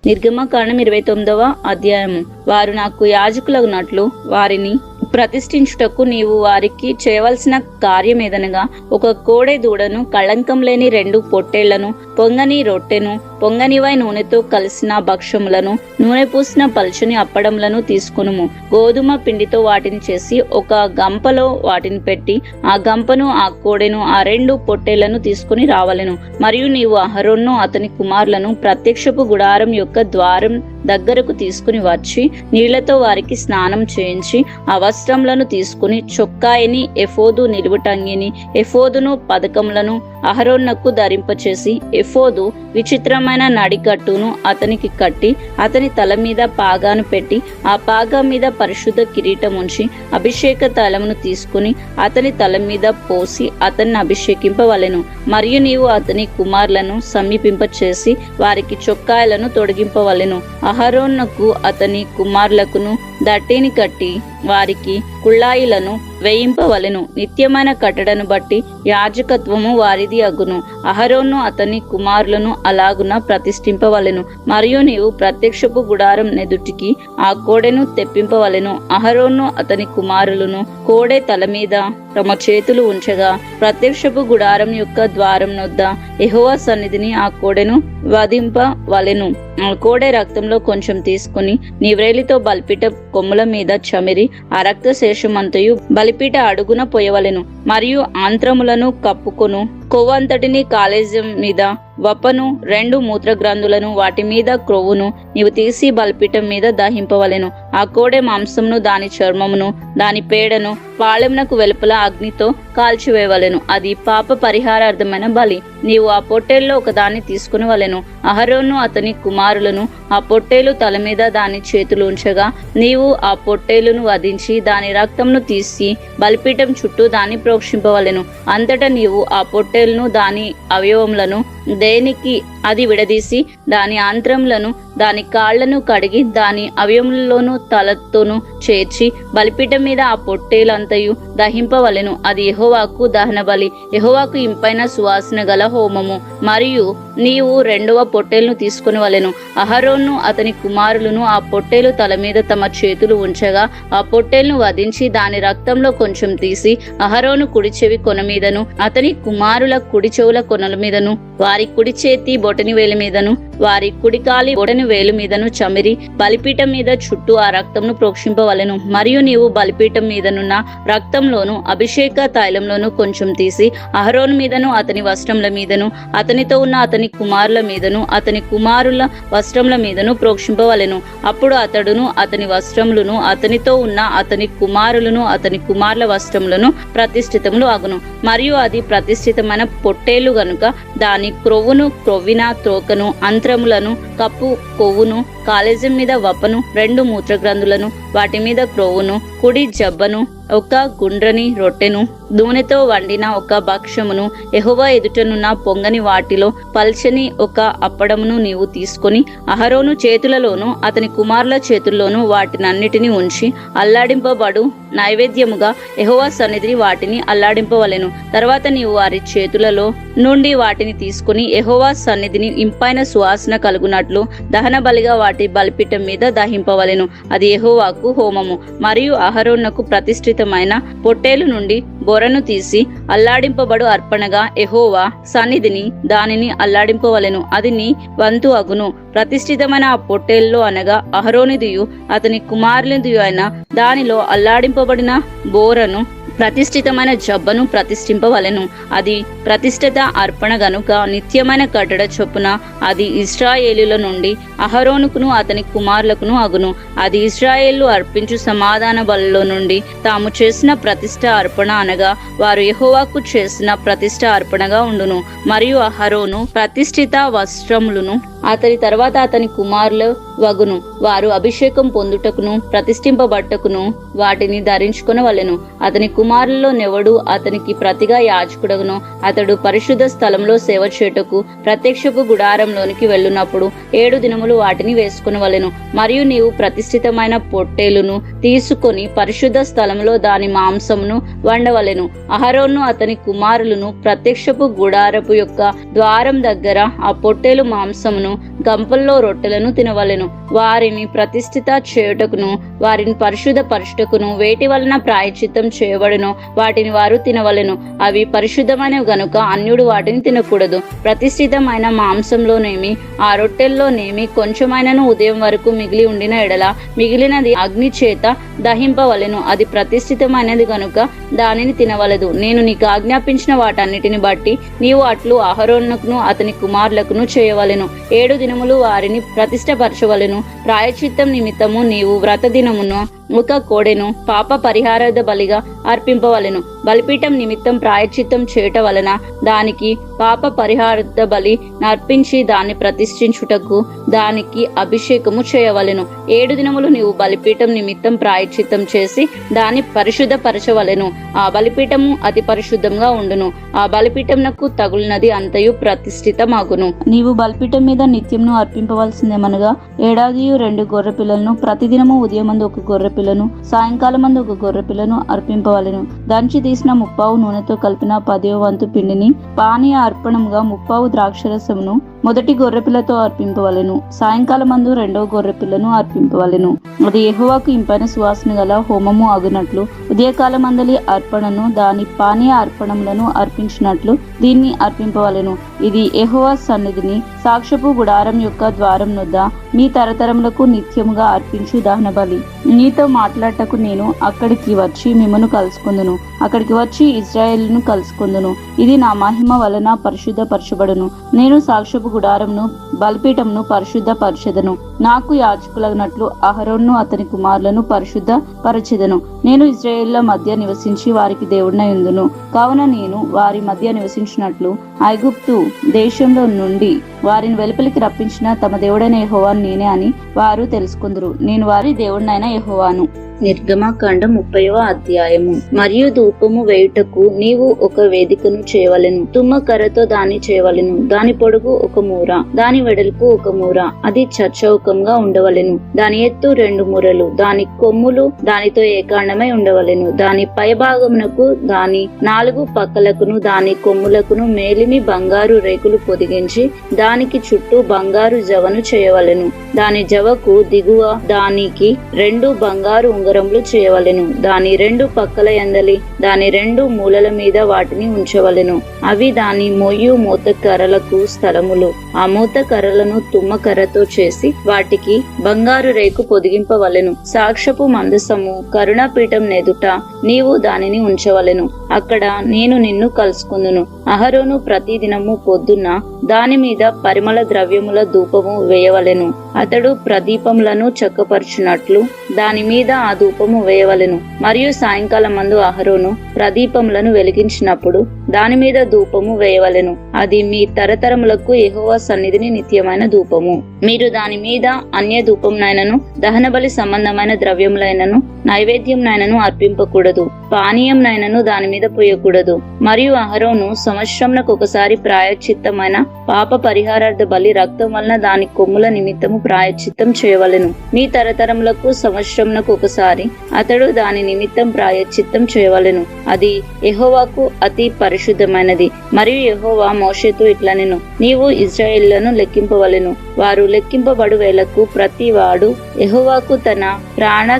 నిర్గమకాండం 29వ అధ్యాయము. వారు నాకు యాజకులగునట్లు వారిని ప్రతిష్ఠించుటకు నీవు వారికి చేయవలసిన కార్యమేదనగా, ఒక కోడె దూడను, కళంకం లేని 2 పొట్టేళ్లను, పొంగని రొట్టెను, పొంగనివై నూనెతో కలిసిన భక్ష్యములను, నూనె పూసిన పల్చని అప్పడములను తీసుకొనుము. గోధుమ పిండితో వాటిని చేసి ఒక గంపలో వాటిని పెట్టి ఆ గంపను, ఆ కోడెను, ఆ 2 పొట్టేళ్లను తీసుకుని రావలెను. మరియు నీవు అహరోన్ను అతని కుమారులను ప్రత్యక్షపు గుడారం యొక్క ద్వారం దగ్గరకు తీసుకుని వచ్చి నీళ్లతో వారికి స్నానం చేయించి ఆ వస్త్రములను తీసుకుని చొక్కాయిని, ఎఫోదు నిలువుటంగిని, ఎఫోదును పదకములను అహరోన్నకు ధరింపచేసి ఎఫోదు విచిత్రమైన నడికట్టును అతనికి కట్టి అతని తల మీద పాగాను పెట్టి ఆ పాగా మీద పరిశుద్ధ కిరీటం ఉంచి అభిషేక తైలమును తీసుకుని అతని తల మీద పోసి అతన్ని అభిషేకింపవలెను. మరియు నీవు అతని కుమారులను సమీపింపచేసి వారికి చొక్కాయలను తొడిగింపవలెను. అహరోన్నకు అతని కుమారులకును దట్టిని కట్టి వారికి కుళ్ళాయిలను వేయింపవలెను. నిత్యమైన కట్టడను బట్టి యాజకత్వము వారిది అగును. అహరోను అతని కుమారులను అలాగున ప్రతిష్ఠింపవలెను. మరియు నీవు ప్రత్యక్షపు గుడారం నెదుటికి ఆ కోడెను తెప్పింపవలెను. అహరోను అతని కుమారులను కోడె తల మీద తమ చేతులు ఉంచగా ప్రత్యక్షపు గుడారం యొక్క ద్వారం నొద్ద యెహోవా సన్నిధిని ఆ కోడెను వధింపవలెను. ఆ కోడె రక్తంలో కొంచెం తీసుకుని నీ వ్రేలితో బలిపీట కొమ్ముల మీద చమిరి ఆ రక్త శేషమంతయు బలిపీట అడుగున పోయవలెను. మరియు ఆంత్రములను కప్పుకొను కొవ్వంతటిని, కాలేజం మీద వపను, 2 మూత్రగ్రంథులను, వాటి మీద క్రొవ్వును నీవు తీసి బలిపీఠం మీద దహింపవలెను. ఆ కోడె మాంసమును, దాని చర్మమును, దాని పేడను పాళెమునకు వెలుపల అగ్నితో కాల్చివేయవలెను. అది పాప పరిహారార్థమైన బలి. నీవు ఆ పొట్టేల్లో ఒకదాన్ని తీసుకుని వలెను. అహరోను అతని కుమారులను ఆ పొట్టేలు తల మీద దాని చేతులు ఉంచగా నీవు ఆ పొట్టేలును వధించి దాని రక్తంను తీసి బలిపీఠం చుట్టూ దాన్ని ప్రోక్షింపవలెను. అంతటా నీవు ఆ పొట్టేలును, దాని అవయవములను దేనికి అది విడదీసి దాని ఆంత్రములను, దాని కాళ్లను కడిగి దాని అవయములలోను తలతోనూ చేర్చి బలిపీఠం మీద ఆ పొట్టేలంతయు దహింపవలెను. అది యెహోవాకు దహన బలి, యెహోవాకు ఇంపైన సువాసన గల హోమము. మరియు నీవు 2వ పొట్టేలును తీసుకుని వలెను. అహరోను అతని కుమారులను ఆ పొట్టేలు తల మీద తమ చేతులు ఉంచగా ఆ పొట్టేలును వధించి దాని రక్తంలో కొంచెం తీసి అహరోను కుడి చెవి కొన మీదను, అతని కుమారుల కుడి చెవుల కొనల మీదను, వారి కుడి చేతి బొటని వేలి మీదను, వారి కుడికాలి బొటని వేలు మీదను చమిరి బలిపీఠం మీద చుట్టూ ఆ రక్తంను ప్రోక్షింపవలెను. మరియు నీవు బలిపీఠం మీదనున్న రక్తంలోను అభిషేక తైలంలోను కొంచెం తీసి అహరోను మీదను, అతని వస్త్రముల మీదను, అతనితో ఉన్న అతని కుమారుల మీదను, అతని కుమారుల వస్త్రముల మీదను ప్రోక్షింపవలెను. అప్పుడు అతడును, అతని వస్త్రములను, అతనితో ఉన్న అతని కుమారులను, అతని కుమారుల వస్త్రములను ప్రతిష్ఠితములు అగును. మరియు అది ప్రతిష్ఠితమైన పొట్టేలు గనుక దాని క్రొవ్వును, క్రొవ్విన త్రోకను, అంత్రములను, కప్పు కొవ్వును, కాలేజం మీద వపను, 2 మూత్రగ్రంథులను, వాటి మీద క్రొవ్వును, కుడి జబ్బను, ఒక గుండ్రని రొట్టెను, నూనెతో వండిన ఒక భక్ష్యమును, యెహోవా ఎదుటనున్న పొంగని వాటిలో పల్చని ఒక అప్పడమును నీవు తీసుకొని అహరోను చేతులలోను అతని కుమారుల చేతుల్లోనూ వాటినన్నిటిని ఉంచి అల్లాడింపబడు నైవేద్యముగా యెహోవా సన్నిధిని వాటిని అల్లాడింపవలెను. తర్వాత నీవు వారి చేతులలో నుండి వాటిని తీసుకుని యెహోవా సన్నిధిని ఇంపైన సువాసన కలుగునట్లు దహన బలిగా వాటి బలిపీఠం మీద దహింపవలెను. అది యెహోవాకు హోమము. మరియు అహరోనుకు ప్రతిష్ఠితమైన పొట్టేలు నుండి బొరను తీసి అల్లాడింపబడు అర్పణగా యెహోవా సన్నిధిని దానిని అల్లాడింపవలెను. అది నీ వంతు అగును. ప్రతిష్ఠితమైన ఆ పొట్టేల్లో అనగా అహరోనిదియు అతని కుమారునిదియు అయిన దానిలో అల్లాడింపబడిన బోరను, ప్రతిష్ఠితమైన జబ్బను ప్రతిష్ఠింపవలెను. అది ప్రతిష్ఠిత అర్పణ గనుక నిత్యమైన కట్టడ చొప్పున అది ఇశ్రాయేలుల నుండి అహరోనుకును అతని కుమారులకును అగును. అది ఇశ్రాయేలు అర్పించు సమాధాన బలులో నుండి తాము చేసిన ప్రతిష్ఠ అర్పణ అనగా వారు యెహోవాకు చేసిన ప్రతిష్ఠ అర్పణగా ఉండును. మరియు అహరోను ప్రతిష్ఠిత వస్త్రములను అతని తర్వాత అతని కుమారులు వగును. వారు అభిషేకం పొందుటకును ప్రతిష్ఠింపబట్టకును వాటిని ధరించుకొనవలెను. అతని కుమారుల్లో నెవడు అతనికి ప్రతిగా యాజకుడగును. అతడు పరిశుద్ధ స్థలంలో సేవ చేయుటకు ప్రత్యక్షపు గుడారంలోనికి వెళ్ళునప్పుడు 7 దినములు వాటిని వేసుకొనవలెను. మరియు నీవు ప్రతిష్ఠితమైన పొట్టేలును తీసుకొని పరిశుద్ధ స్థలంలో దాని మాంసమును వండవలెను. అహరోను అతని కుమారులను ప్రత్యక్షపు గుడారపు యొక్క ద్వారం దగ్గర ఆ పొట్టేలు మాంసమును గంపలో అప్పల్లో రొట్టెలను తినవలెను. వారిని ప్రతిష్ఠిత చేయుటకును వారిని పరిశుద్ధ పరచుటకును వేటి వలన ప్రాయశ్చిత్తం చేయబడును వాటిని వారు తినవలెను. అవి పరిశుద్ధమైనవి గనుక అన్యుడు వాటిని తినకూడదు. ప్రతిష్ఠితమైన మాంసంలోనేమి ఆ రొట్టెల్లోనేమి కొంచెమైనను ఉదయం వరకు మిగిలి ఉండిన ఎడల మిగిలినది అగ్ని చేత దహింపవలెను. అది ప్రతిష్ఠితమైనది గనుక దానిని తినవలదు. నేను నీకు ఆజ్ఞాపించిన వాటన్నిటిని బట్టి నీవు అట్లు అహరోనుకును అతని కుమారులకును చేయవలెను. 7 దినములు వారిని ప్రతిష్టపరచవలెను. ప్రాయశ్చిత్తం నిమిత్తము నీవు వ్రత దినమును ఒక కోడెను పాప పరిహారార్థ బలిగా అర్పింపవలెను. బలిపీఠం నిమిత్తం ప్రాయశ్చిత్తం చేయట వలన దానికి పాప పరిహారార్థ బలి అర్పించి దాన్ని ప్రతిష్ఠించుటకు దానికి అభిషేకము చేయవలెను. 7 దినములు నీవు బలిపీఠం నిమిత్తం ప్రాయశ్చిత్తం చేసి దాన్ని పరిశుద్ధపరచవలెను. ఆ బలిపీఠము అతి పరిశుద్ధంగా ఉండును. ఆ బలిపీఠంనకు తగులినది అంతయు ప్రతిష్ఠితమాగును. నీవు బలిపీఠం మీద నిత్యంను అర్పింపవలసిందేమనగా ఏడాదియు 2 గొర్రె పిల్లలను, ప్రతిదినము ఉదయమందు ఒక గొర్రె పిల్లను, సాయంకాలం మందు ఒక గొర్రె పిల్లను అర్పింపవలెను. దంచి తీసిన 30 నూనెతో కలిపిన 10వ వంతు పిండిని పానీయ అర్పణంగా 30 ద్రాక్షరసమును మొదటి గొర్రెపిల్లతో అర్పింపవలెను. సాయంకాలం మందు 2వ గొర్రెపిల్లను అర్పింపవలెను. అది యెహోవాకు ఇంపైన సువాసన గల హోమము అగునట్లు ఉదయకాలం మందలి అర్పణను దాని పానీయ అర్పణములను అర్పించినట్లు దీన్ని అర్పింపవలెను. ఇది యెహోవా సన్నిధిని సాక్ష్యపు గుడారం యొక్క ద్వారం నొద్ద మీ తరతరములకు నిత్యముగా అర్పించు దహన బలి. నీతో మాట్లాడటకు నేను అక్కడికి వచ్చి మిమ్మను కలుసుకుందును. అక్కడికి వచ్చి ఇశ్రాయేలును కలుసుకుందును. ఇది నా మహిమ వలన పరిశుద్ధపరచబడును. నేను సాక్ష్యపు గుడారంను బలిపీఠంను పరిశుద్ధ పరిచెదను. నాకు యాజకులగినట్లు అహరోను అతని కుమారులను పరిశుద్ధ పరిచెదను. నేను ఇశ్రాయేలుల మధ్య నివసించి వారికి దేవుడినై ఉందును. కావున నేను వారి మధ్య నివసించినట్లు ఐగుప్తు దేశంలో నుండి వారిని వెలుపలికి రప్పించిన తమ దేవుడైన యెహోవాను నేనే అని వారు తెలుసుకుందురు. నేను వారి దేవుడినైన యెహోవాను. నిర్గమకాండం 30వ అధ్యాయము. మరియు ధూపము వేయుటకు నీవు ఒక వేదికను చేయవలెను. తుమ్మ కర్రతో దాన్ని చేయవలెను. దాని పొడుగు 1 మూర, దాని వెడల్పు 1 మూర. అది చచ్చౌకంగా ఉండవలెను. దాని ఎత్తు 2 మూరలు. దాని కొమ్ములు దానితో ఏకాండమై ఉండవలెను. దాని పై భాగమునకు దాని 4 పక్కలకును దాని కొమ్ములకును మేలిమి బంగారు రేకులు పొదిగించి దానికి చుట్టూ బంగారు జవను చేయవలెను. దాని జవకు దిగువ దానికి 2 బంగారు ఉంగరములు చేయవలెను. దాని 2 పక్కల యందలి దాని 2 మూలల మీద వాటిని ఉంచవలెను. అవి దాని మొయ్యు మూత కర్రలకు స్థలములు. ఆ మూత కర్రలను తుమ్మ కర్రతో చేసి వాటికి బంగారు రేకు పొదిగింపవలెను. సాక్ష్యపు మందసము కరుణాపీఠం నెదుట నీవు దానిని ఉంచవలెను. అక్కడ నేను నిన్ను కలుసుకుందును. అహరోను ప్రతి దినము పొద్దున్న దాని మీద పరిమళ ద్రవ్యముల ధూపము వేయవలెను. అతడు ప్రదీపములను చక్కపరచునట్లు దాని మీద ఆ ధూపము వేయవలెను. మరియు సాయంకాలం మందు అహరోను ప్రదీపములను వెలిగించినప్పుడు దాని మీద ధూపము వేయవలెను. అది మీ తరతరములకు యెహోవా సన్నిధిని నిత్యమైన ధూపము. మీరు దాని మీద అన్య ధూపంనైనను దహన బలి సంబంధమైన ద్రవ్యములైనను నైవేద్యంనైనను అర్పింపకూడదు. పానీయంనైనను దాని మీద పోయకూడదు. మరియు అహరోను సంవత్సరమునకు ఒకసారి ప్రాయశ్చిత్తమైన పాప పరిహారార్థ బలి రక్తం వలన దాని కొమ్ముల నిమిత్తము ప్రాయశ్చిత్తం చేయవలెను. మీ తరతరములకు సంవత్సరమునకు ఒకసారి అతడు దాని నిమిత్తం ప్రాయశ్చిత్తం చేయవలెను. అది యెహోవాకు అతి పరిశుద్ధమైనది. మరియు యెహోవా మోషేతో ఇట్లనెను, నీవు ఇశ్రాయేలులను లెక్కింపవలెను. వారు లెక్కింపబడు వేళకు ప్రతి వాడు యెహోవాకు తన ప్రాణ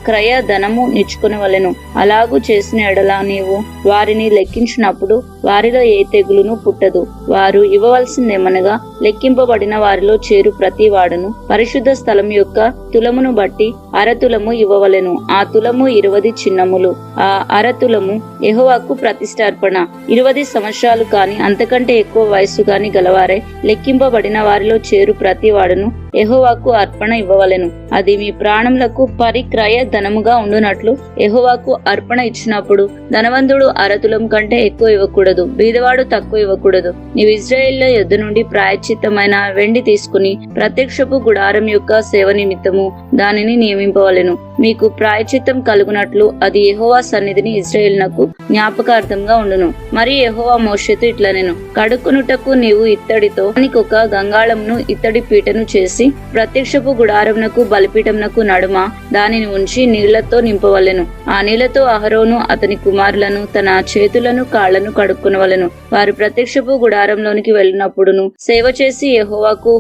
క్రయ ధనము నిచ్చుకొనవలెను. అలాగూ చేసిన ఎడల నీవు వారిని లెక్కించినప్పుడు వారిలో ఏ తెగులును పుట్టదు. వారు ఇవ్వవలసిందేమనగా లెక్కింపబడిన వారిలో చేరు ప్రతి వాడును పరిశుద్ధ స్థలం యొక్క తులమును బట్టి 1/2 తులము ఇవ్వవలెను. ఆ తులము 20 చిన్నములు. ఆ 1/2 తులము యెహోవాకు ప్రతిష్టార్పణ. 20 సంవత్సరాలు కాని అంతకంటే ఎక్కువ వయస్సు కాని గలవారే లెక్కింపబడిన వారిలో చేరు ప్రతి వాడును యెహోవాకు అర్పణ ఇవ్వవలెను. అది మీ ప్రాణములకు పరిక్రయ ధనముగా ఉండునట్లు యెహోవాకు అర్పణ ఇచ్చినప్పుడు ధనవంతుడు 1/2 తులం కంటే ఎక్కువ ఇవ్వకూడదు, బీదవాడు తక్కువ ఇవ్వకూడదు. నీవు ఇశ్రాయేలుల యొద్ద నుండి ప్రాయశ్చిత్తమైన వెండి తీసుకుని ప్రత్యక్షపు గుడారం యొక్క సేవ నిమిత్తము దానిని నియమింపవలెను. మీకు ప్రాయచిత్తం కలుగునట్లు అది యెహోవా సన్నిధిని ఇశ్రాయేలునకు జ్ఞాపకార్థంగా ఉండును. మరి యెహోవా మోషేతో ఇట్లనెను, కడుక్కునుటకు నీవు ఇత్తడితో దానికొక గంగాళమును ఇత్తడి పీటను చేసి ప్రత్యక్షపు గుడారమునకు బలిపీఠమునకు నడుమ దానిని ఉంచి నీళ్లతో నింపవలెను. ఆ నీళ్లతో అహరోను అతని కుమారులను తన చేతులను కాళ్లను కడుక్కునవలెను. వారు ప్రత్యక్షపు గుడారంలోనికి వెళ్ళినప్పుడును సేవ చేసి యెహోవాకు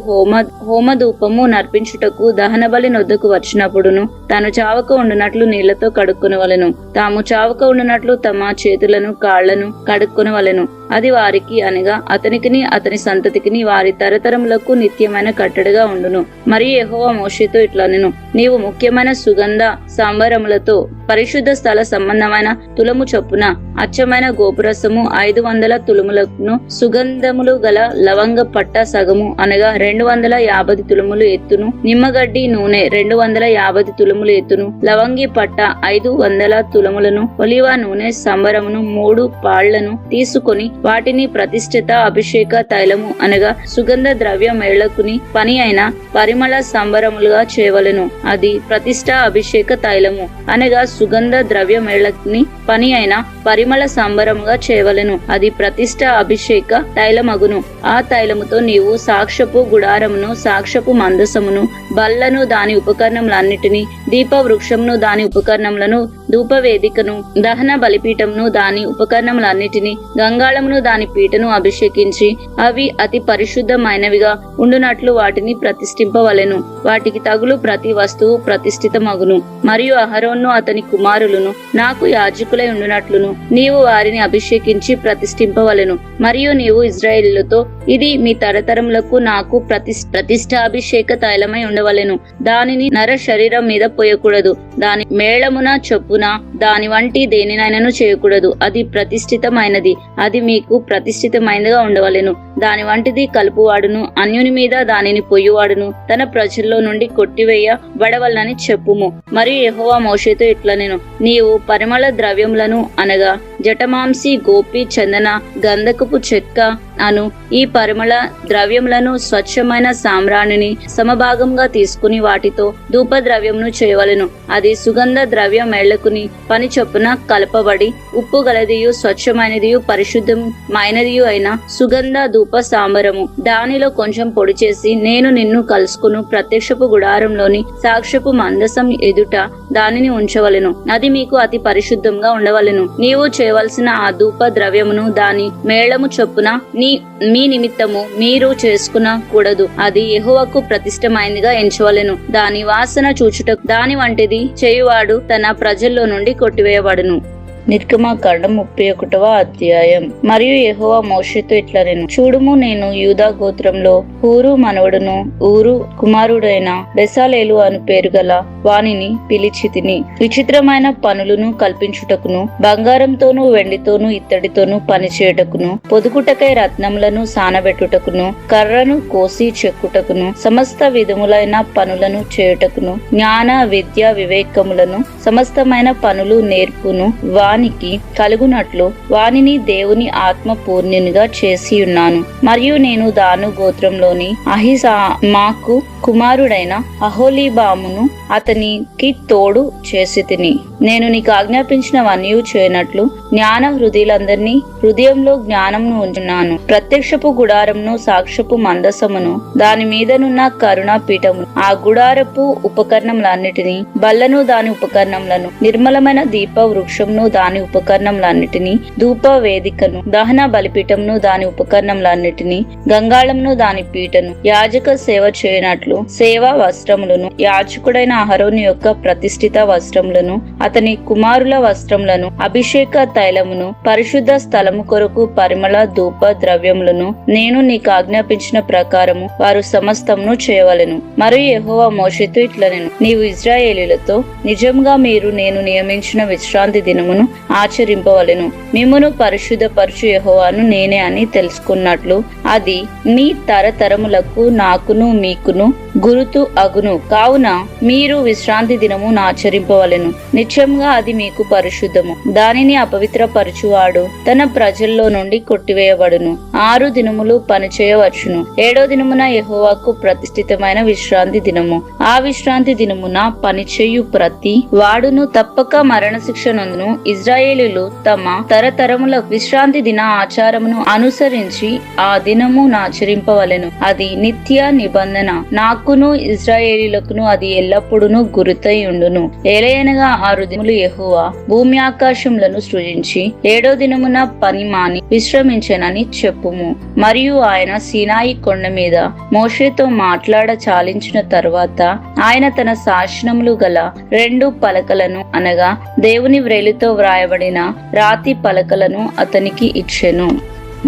హోమధూపము నర్పించుటకు దహన బలి నొద్దకు వచ్చినప్పుడును తాను చావక ఉండునట్లు నీళ్లతో కడుక్కునవలెను. తాము చావక ఉండునట్లు తమ చేతులను కాళ్లను కడుక్కునవలెను. అది వారికి అనగా అతనికిని అతని సంతతికిని వారి తరతరములకు నిత్యమైన కట్టడిగా ఉండును. మరియు యెహోవా మోషేతో ఇట్లనెను, నీవు ముఖ్యమైన సుగంధ సంబరములతో పరిశుద్ధ స్థల సంబంధమైన తులము చొప్పున అచ్చమైన గోపురసము 500 తులములను, సుగంధములు గల లవంగ పట్ట సగము అనగా 250 తులములు ఎత్తును, నిమ్మగడ్డి నూనె 250 తులములు ఎత్తును, లవంగి పట్ట 500 తులములను, ఒలివ నూనె సంబరమును 3 పాళ్లను తీసుకొని వాటిని ప్రతిష్ఠిత అభిషేక తైలము అనగా సుగంధ ద్రవ్య మేళకుని పని అయిన పరిమళ సంబరములుగా చేయవలెను. అది ప్రతిష్ఠ అభిషేక తైలము అనగా సుగంధ ద్రవ్య మేళకుని పని అయిన పరిమళ సంబరముగా చేయవలెను. అది ప్రతిష్ఠ అభిషేక తైలమగును. ఆ తైలముతో నీవు సాక్ష్యపు గుడారమును, సాక్ష్యపు మందసమును, బల్లను దాని ఉపకరణములన్నిటినీ, దీప వృక్షమును దాని ఉపకరణములను, ధూపవేదికను, దహన బలిపీఠమును దాని ఉపకరణములన్నిటినీ, గంగాళమును దాని పీటను అభిషేకించి అవి అతి పరిశుద్ధమైనవిగా ఉండునట్లు వాటిని ప్రతిష్ఠింపవలెను. వాటికి తగులు ప్రతి వస్తువు ప్రతిష్ఠితమగును. మరియు అహరోను అతని కుమారులను నాకు యాజకులై ఉండునట్లును నీవు వారిని అభిషేకించి ప్రతిష్ఠింపవలెను. మరియు నీవు ఇశ్రాయేలుతో ఇది మీ తరతరములకు నాకు ప్రతిష్ఠాభిషేక తైలమై ఉండవలెను. దానిని నర శరీరం మీద పోయకూడదు. దాని మేళమున చొప్పున దాని వంటి దేనినైనను చేయకూడదు. అది ప్రతిష్ఠితమైనది. అది మీకు ప్రతిష్ఠితమైనదిగా ఉండవలెను. దాని వంటిది కలుపువాడును అన్యుని మీద దానిని పొయ్యువాడును తన ప్రజల్లో నుండి కొట్టివేయబడవలనని చెప్పుము. మరియు యెహోవా మోషేతో ఇట్లనెను, నీవు పరిమళ ద్రవ్యములను అనగా జటమాంసి, గోపి, చందన, గంధకపు చెక్క అను ఈ పరిమళ ద్రవ్యములను స్వచ్ఛమైన సామ్రాణిని సమభాగంగా తీసుకుని వాటితో ధూప ద్రవ్యమును చేయవలెను. అది సుగంధ ద్రవ్య మేళకుని పని చొప్పున కలపబడి ఉప్పు గలదియు స్వచ్ఛమైనదియు పరిశుద్ధమైనదియు అయిన సుగంధ ధూప సాంబరము. దానిలో కొంచెం పొడి చేసి నేను నిన్ను కలుసుకును ప్రత్యక్షపు గుడారంలోని సాక్ష్యపు మందసం ఎదుట దానిని ఉంచవలెను. అది మీకు అతి పరిశుద్ధంగా ఉండవలెను. నీవు చేయవలసిన ఆ ధూప ద్రవ్యమును దాని మేళము చొప్పున మీ నిమిత్తము మీరు చేసుకునకూడదు. అది యెహోవాకు ప్రతిష్టమైనదిగా ఎంచవలెను. దాని వాసన చూచుటకు దాని వంటిది చేయువాడు తన ప్రజల్లో నుండి కొట్టివేయబడును. నిర్గమకాండం 31వ అధ్యాయం. మరియు యెహోవా మోషేతో ఇట్లనెను, చూడుము, నేను యూదా గోత్రంలో హూరు మనవడును ఊరు కుమారుడైన బెసాలేలు అను పేరు గల వానిని పిలిచితిని. విచిత్రమైన పనులను కల్పించుటకును, బంగారంతోను వెండితోను ఇత్తడితోను పనిచేయుటకును, పొదుగుటకై రత్నములను సానబెట్టుటకును, కర్రను కోసి చెక్కుటకును, సమస్త విధములైన పనులను చేయుటకును, జ్ఞాన విద్య వివేకములను సమస్తమైన పనులు నేర్పును వానికి కలుగునట్లు వానిని దేవుని ఆత్మ పూర్ణునిగా చేసి ఉన్నాను. మరియు నేను దాను గోత్రంలోని అహిసామాకు కుమారుడైన అహోలీబామును అతనికి తోడు చేసి తిని. నేను నీకు ఆజ్ఞాపించినవన్నీ చేయనట్లు జ్ఞాన హృదయులందరినీ హృదయంలో జ్ఞానమును ఉంచున్నాను. ప్రత్యక్షపు గుడారమును, సాక్ష్యపు మందసమును, దాని మీదనున్న కరుణా పీఠమును, ఆ గుడారపు ఉపకరణములన్నిటినీ, బల్లను దాని ఉపకరణములను, నిర్మలమైన దీప వృక్షమును దాని ఉపకరణములన్నిటినీ, ధూప వేదికను, దహన బలిపీఠమును దాని ఉపకరణములన్నిటినీ, గంగాళమును దాని పీటను, యాజక సేవ చేయనట్లు సేవా వస్త్రములను, యాజకుడైన అహరోను యొక్క ప్రతిష్ఠిత వస్త్రములను, అతని కుమారుల వస్త్రములను, అభిషేక తైలమును, పరిశుద్ధ స్థలము కొరకు పరిమళ ధూప ద్రవ్యములను నేను నీకు ఆజ్ఞాపించిన ప్రకారము వారు సమస్తమును చేయవలెను. మరియు యెహోవా మోషేతో ఇట్లనెను, నీవు ఇశ్రాయేలీయులతో నిజంగా మీరు నేను నియమించిన విశ్రాంతి దినమును ఆచరింపవలెను. మిమ్మును పరిశుద్ధపరచు యెహోవాను నేనే అని తెలుసుకున్నట్లు అది మీ తరతరములకు నాకును మీకును గురుతు అగును. కావున మీరు విశ్రాంతి దినము ఆచరింపవలెను. నిత్యంగా అది మీకు పరిశుద్ధము. దానిని అపవిత్రపరచువాడు తన ప్రజల్లో నుండి కొట్టివేయబడును. 6 దినములు పనిచేయవచ్చును. 7వ దినమున యెహోవాకు ప్రతిష్ఠితమైన విశ్రాంతి దినము. ఆ విశ్రాంతి దినమున పనిచేయు ప్రతి వాడును తప్పక మరణశిక్ష నొందును. ఇశ్రాయేలీయులు తమ తరతరముల విశ్రాంతి దిన ఆచారమును అనుసరించి ఆ దినము ఆచరింపవలెను. అది నిత్య నిబంధన. నాకును ఇశ్రాయేలీయులకును అది ఎల్లప్పుడూ గురుతై ఉండును. ఏలయనగా 6 దినములు యెహోవా భూమి ఆకాశములను సృజించి 7వ దినమున పని మాని విశ్రమించెనని చెప్పుము. మరియు ఆయన సీనాయి కొండ మీద మోషేతో మాట్లాడ చాలించిన తరువాత ఆయన తన శాసనములు గల 2 పలకలను అనగా దేవుని వ్రేలితో వ్రాయబడిన రాతి పలకలను అతనికి ఇచ్చెను.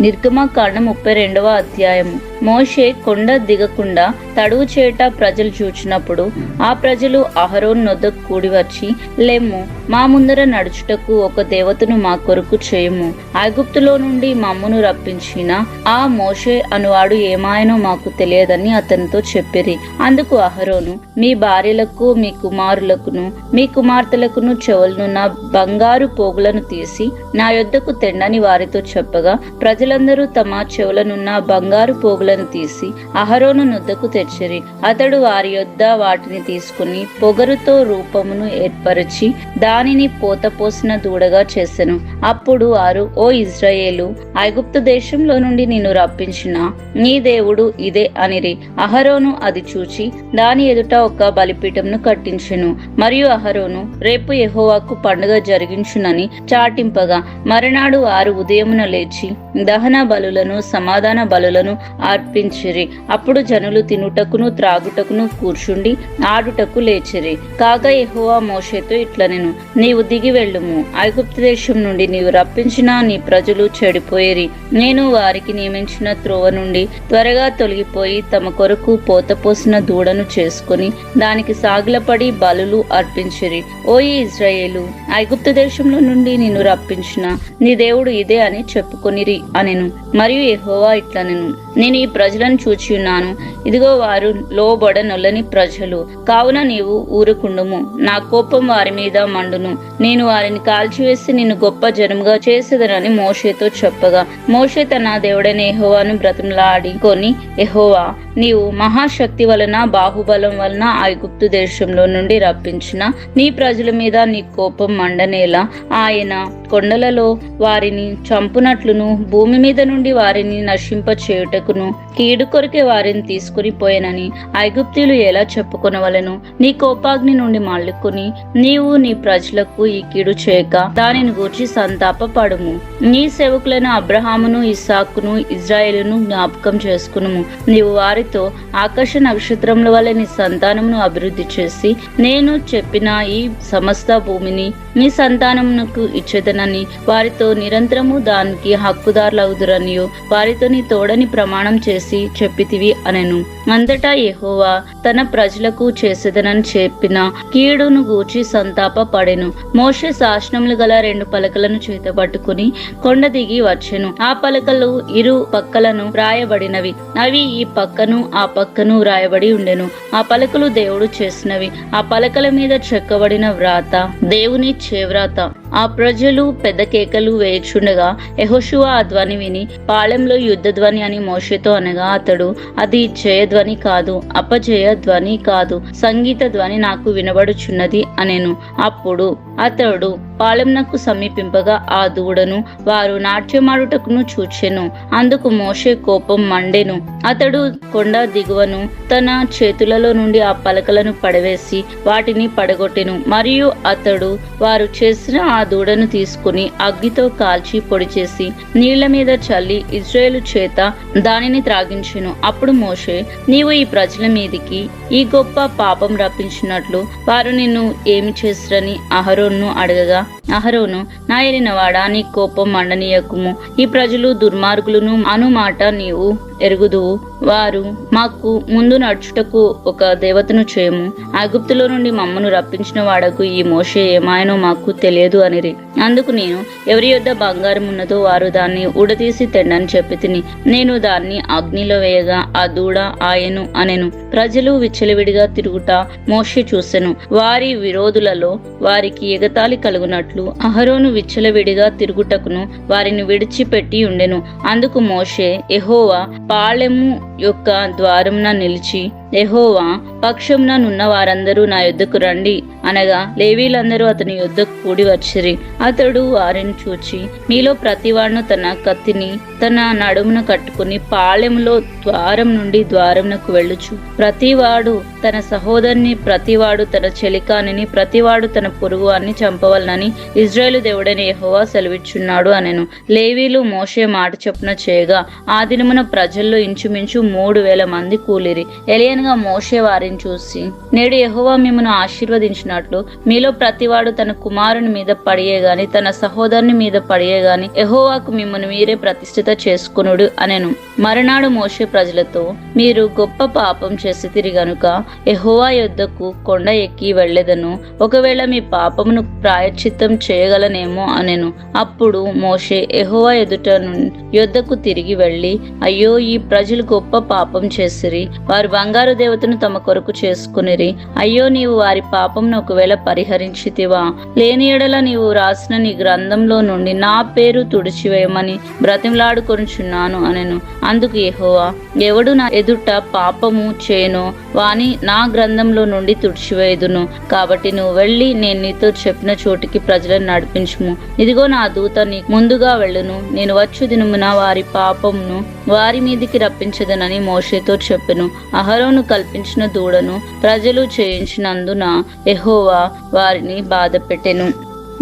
నిర్గమకాండం 32వ అధ్యాయము. మోషే కొండ దిగకుండా తడువు చేట ప్రజలు చూచినప్పుడు ఆ ప్రజలు అహరోను నొద్దకు కూడి వచ్చి, లెమ్ము, మా ముందర నడుచుటకు ఒక దేవతను మా కొరకు చేయము. ఐగుప్తులో నుండి మమ్మును రప్పించిన ఆ మోషే అనువాడు ఏమాయనో మాకు తెలియదని అతనితో చెప్పిరి. అందుకు అహరోను, మీ భార్యలకు, మీ కుమారులకును, మీ కుమార్తెలకును చెవులనున్న బంగారు పోగులను తీసి నా యొద్దకు తెండని వారితో చెప్పగా, ప్రజలందరూ తమ చెవులనున్న బంగారు పోగులను తీసి అహరోను నొద్దకు తెచ్చిరి. అతడు వారి యొద్ద వాటిని తీసుకుని పొగరుతో రూపమును ఏర్పరిచి దానిని పోతపోసిన దూడగా చేసెను. అప్పుడు వారు, ఓ ఇశ్రాయేలు, ఐగుప్తు దేశంలో నుండి నిన్ను రప్పించిన నీ దేవుడు ఇదే అనిరి. అహరోను అది చూచి దాని ఎదుట ఒక బలిపీఠంను కట్టించెను. మరియు అహరోను, రేపు యెహోవాకు పండుగ జరిగించునని చాటింపగా, మరునాడు వారు ఉదయమున లేచి దహన బలులను, సమాధాన బలులను అర్పించిరి. అప్పుడు జనులు తినుటకును త్రాగుటకును కూర్చుండి ఆడుటకు లేచిరి. కాగా యెహోవా మోషేతో ఇట్లనెను, నీవు దిగి వెళ్ళుము. ఐగుప్తు దేశం నుండి నీవు రప్పించిన నీ ప్రజలు చెడిపోయిరి. నేను వారికి నియమించిన త్రోవ నుండి త్వరగా తొలగిపోయి తమ కొరకు పోతపోసిన దూడను చేసుకుని దానికి సాగిలపడి బలులు అర్పించిరి. ఓయి ఇశ్రాయేలు, ఐగుప్తు దేశంలో నుండి నిన్ను రప్పించిన నీ దేవుడు ఇదే అని చెప్పుకొనిరి అనెను. మరియు యెహోవా ఇట్లనెను, నేను ఈ ప్రజలను చూచి ఉన్నాను. ఇదిగో వారు లోబడనొల్లని ప్రజలు. కావున నీవు ఊరుకుండుము. నా కోపం వారి మీద మండును. నేను వారిని కాల్చివేసి నిన్ను గొప్ప జనముగా చేసేదనని మోషేతో చెప్పగా, మోషే తన దేవుడైన యెహోవాను బ్రతిమలాడి కొని, యెహోవా, నీవు మహాశక్తి వలన బాహుబలం వలన ఐగుప్తు దేశంలో నుండి రప్పించిన నీ ప్రజల మీద నీ కోపం మండనేలా ఆయన కొండలలో వారిని చంపునట్లును భూమి మీద నుండి వారిని నశింప చేయుటకును కీడు కొరకే వారిని తీసుకుని పోయేనని ఐగుప్తీయులు ఎలా చెప్పుకొనవలెను? నీ కోపాగ్ని నుండి మళ్ళుకొని నీవు నీ ప్రజలకు ఈ కీడు చేయక దానిని గూర్చి సంతాపపడుము. నీ సేవకులైన అబ్రహామును, ఇస్సాకును, ఇజ్రాయేలును జ్ఞాపకం చేసుకునుము. నీవు వారితో ఆకాశ నక్షత్రముల వలె నీ సంతానమును అభివృద్ధి చేసి నేను చెప్పిన ఈ సమస్త భూమిని నీ సంతానమునకు ఇచ్చేదనని వారితో నిరంతరము దానికి హక్కుదారులవుదురనియో వారితో నీ తోడని ప్రమాణం చేసి చెప్పితివి అనెను. అంతటా యెహోవా తన ప్రజలకు చేసేదనని చెప్పిన కీడును గూర్చి సంతాప పడెను. మోషే శాసనములు గల 2 పలకలను చేతబట్టుకుని కొండ దిగి వచ్చెను. ఆ పలకలు ఇరు పక్కలను వ్రాయబడినవి. అవి ఈ పక్కను ఆ పక్కను వ్రాయబడి ఉండెను. ఆ పలకలు దేవుడు చేసినవి. ఆ పలకల మీద చెక్కబడిన వ్రాత దేవుని చేవ్రాత. ఆ ప్రజలు పెద్ద కేకలు వేయుచుండగా యెహోషువ ఆ ధ్వని విని, పాళెంలో యుద్ధ ధ్వని అని మోషేతో అనగా, అతడు, అది జయధ్వని కాదు, అపజయ ధ్వని కాదు, సంగీత ధ్వని నాకు వినబడుచున్నది అనెను. అప్పుడు అతడు పాళెంనకు సమీపింపగా ఆ దూడను వారు నాట్యమాడుటకును చూచెను. అందుకు మోషే కోపం మండెను. అతడు కొండ దిగువను తన చేతులలో నుండి ఆ పలకలను పడవేసి వాటిని పడగొట్టెను. మరియు అతడు వారు చేసిన ఆ దూడను తీసుకుని అగ్గితో కాల్చి పొడి చేసి నీళ్ల మీద చల్లి ఇశ్రాయేలు చేత దానిని త్రాగించెను. అప్పుడు మోషే, నీవు ఈ ప్రజల మీదికి ఈ గొప్ప పాపం రప్పించినట్లు వారు నిన్ను ఏమి చేసిరని అహరోనును అడగగా, అహరోను, నా ఏలినవాడా, నీ కోపం మండనీయకుము. ఈ ప్రజలు దుర్మార్గులను అను మాట నీవు ఎరుగుదువు. వారు మాకు ముందు నడుచుటకు ఒక దేవతను చేయము. ఐగుప్తులో నుండి మమ్మను రప్పించిన వాడకు ఈ మోషే ఏమాయనో మాకు తెలియదు అనిరి. అందుకు నేను, ఎవరి యొద్ద బంగారం ఉన్నదో వారు దాన్ని ఉడతీసి తెండని చెప్పి తిని, నేను దాన్ని అగ్నిలో వేయగా ఆ దూడ ఆయను అనెను. ప్రజలు విచ్చలవిడిగా తిరుగుట మోషే చూసెను. వారి విరోధులలో వారికి ఎగతాళి కలుగునట్లు అహరోను విచ్చలవిడిగా తిరుగుటకును వారిని విడిచిపెట్టి ఉండెను. అందుకు మోషే యెహోవా పాళెము యొక్క ద్వారమున నిలిచి, యెహోవా పక్షమున నున్న వారందరూ నా యొద్దకు రండి అనగా లేవీలందరూ అతని యొద్దకు కూడి వచ్చిరి. అతడు వారిని చూచి, మీలో ప్రతివాడును తన కత్తిని తన నడుమున కట్టుకుని పాళెములో ద్వారం నుండి ద్వారమునకు వెళ్ళుచు, ప్రతివాడు తన సహోదరుని, ప్రతివాడు తన చెలికానిని, ప్రతివాడు తన పొరుగువాన్ని చంపవలనని ఇజ్రాయేలు దేవుడైన యెహోవా సెలవిచ్చున్నాడు అనెను. లేవీలు మోషే మాట చొప్పున చేయగా ఆ దినమున ప్రజల్లో ఇంచుమించు 3,000 మంది కూలిరి. ఎలియనగా మోషే వారిని చూసి, నేడు యెహోవా మిమ్మను ఆశీర్వదించినట్లు మీలో ప్రతివాడు తన కుమారుని మీద పడియే గాని తన సహోదరుని మీద పడియే గాని యెహోవాకు మిమ్మను మీరే ప్రతిష్ఠిత చేసుకొనుడు అనెను. మరునాడు మోషే ప్రజలతో, మీరు గొప్ప పాపం చేసితిరి గనుక యెహోవా యొద్దకు కొండ ఎక్కి వెళ్ళెదను. ఒకవేళ మీ పాపమును ప్రాయశ్చిత్తం చేయగలనేమో అనెను. అప్పుడు మోషే యెహోవా యొద్దకు తిరిగి వెళ్ళి, అయ్యో, ఈ ప్రజలు గొప్ప పాపం చేసిరి. వారు బంగారు దేవతను తమ కొరకు చేసుకునిరి. అయ్యో, నీవు వారి పాపంను ఒకవేళ పరిహరించితివా? లేని ఎడల నీవు రాసిన నీ గ్రంథంలో నుండి నా పేరు తుడిచివేయమని బ్రతిమలాడుకొనుచున్నాను అనెను. అందుకు యెహోవా, ఎవడు నా ఎదుట పాపము చేయనో వాని నా గ్రంథంలో నుండి తుడిచివేయుదును. కాబట్టి నువ్వు వెళ్ళి నేను నీతో చెప్పిన చోటికి ప్రజలను నడిపించుము. ఇదిగో నా దూత నీ ముందుగా వెళ్ళును. నేను వచ్చు దినమున వారి పాపమును వారి మీదికి రప్పించదనని మోషేతో చెప్పెను. అహరోను కల్పించిన దూడను ప్రజలు చేయించినందున యెహోవా వారిని బాధపెట్టెను.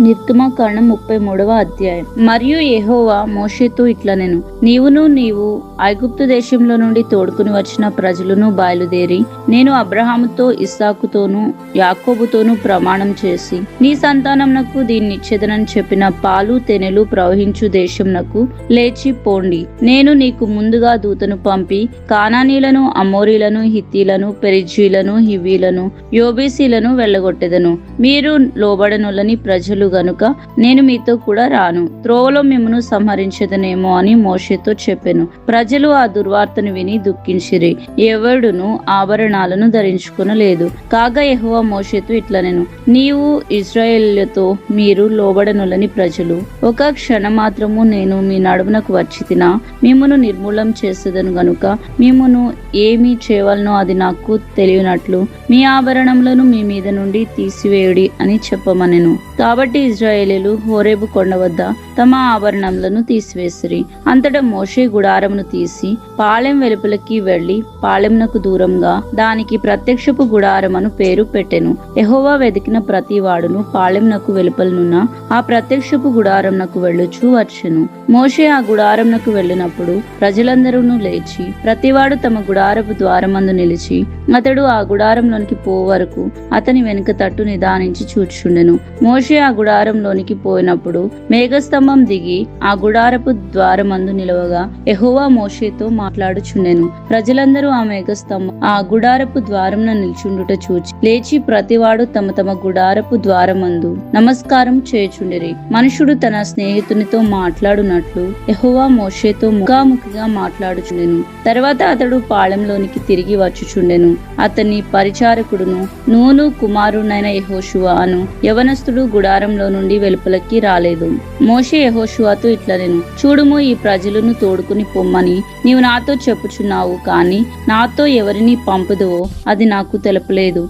నిర్గమకాండం 33వ అధ్యాయం. మరియు యెహోవా మోషేతో ఇట్లనెను, నీవు ఐగుప్తు దేశంలో నుండి తోడుకుని వచ్చిన ప్రజలను బయలుదేరి నేను అబ్రహాముతో, ఇస్సాకుతోను, యాకోబుతోను ప్రమాణం చేసి నీ సంతానంనకు దీన్నిచ్చేదనని చెప్పిన పాలు తేనెలు ప్రవహించు దేశంనకు లేచి పోండి. నేను నీకు ముందుగా దూతను పంపి కానానీలను, అమోరీలను, హిత్తీలను, పెరిజ్జీలను, హివ్వీలను, యోబీసీలను వెళ్ళగొట్టెదను. మీరు లోబడనులని ప్రజలు గనుక నేను మీతో కూడా రాను. త్రోవలో మిమ్మను సంహరించదనేమో అని మోషేతో చెప్పెను. ప్రజలు ఆ దుర్వార్తను విని దుఃఖించిరి. ఎవడును ఆభరణాలను ధరించుకొనలేదు. కాగా యెహోవా మోషేతో ఇట్లనెను, నీవు ఇశ్రాయేలుతో మీరు లోబడనులని ప్రజలు ఒక క్షణం మాత్రము నేను మీ నడుమునకు వచ్చి తినా మిమ్మును నిర్మూలం చేసేదను గనుక మిమ్మును ఏమి చేయవలనో అది నాకు తెలియనట్లు మీ ఆభరణములను మీ మీద నుండి తీసివేయుడి అని చెప్పమనెను. కాబట్టి ఇశ్రాయేలీలు హోరేబు కొండ వద్ద తమ ఆభరణములను తీసివేసిరి. అంతటా మోషే గుడారమును తీసి పాళెం వెలుపలికి వెళ్లి పాళెమునకు దూరంగా దానికి ప్రత్యక్షపు గుడారమను పేరు పెట్టెను. యెహోవా వెదికిన ప్రతి వాడును పాళెమునకు వెలుపలనున్న ఆ ప్రత్యక్షపు గుడారమునకు వెళ్ళుచూ వచ్చెను. మోషే ఆ గుడారమునకు వెళ్ళినప్పుడు ప్రజలందరూ లేచి ప్రతివాడు తమ గుడారపు ద్వారమందు నిలిచి అతడు ఆ గుడారంలోనికి పోవరకు అతని వెనుక తట్టు నిదానించి చూచుండెను. మోషే ఆ గుడారంలోనికి పోయినప్పుడు మేఘస్తంభం దిగి ఆ గుడారపు ద్వారమందు నిలవగా యెహోవా మోషేతో మాట్లాడుచుండెను. ప్రజలందరూ ఆ మేఘస్తంభం ఆ గుడారపు ద్వారమున నిల్చుండుట చూచి లేచి ప్రతివాడు తమ తమ గుడారపు ద్వారమందు నమస్కారం చేయుచుండిరి. మనుషుడు తన స్నేహితునితో మాట్లాడునట్లు యెహోవా మోషేతో ముఖాముఖిగా మాట్లాడుచుండెను. తర్వాత అతడు పాళెంలోనికి తిరిగి వచ్చుచుండెను. అతని పరిచారకుడును నూను కుమారునైన యెహోషువ అను యవనస్తుడు గుడారంలో నుండి వెలుపలకి రాలేదు. మోషే యెహోషువతో ఇట్లనెను, చూడుము, ఈ ప్రజలను తోడుకుని పొమ్మని నీవు నాతో చెప్పుచున్నావు, కాని నాతో ఎవరిని పంపుదువో అది నాకు తెలపలేదు.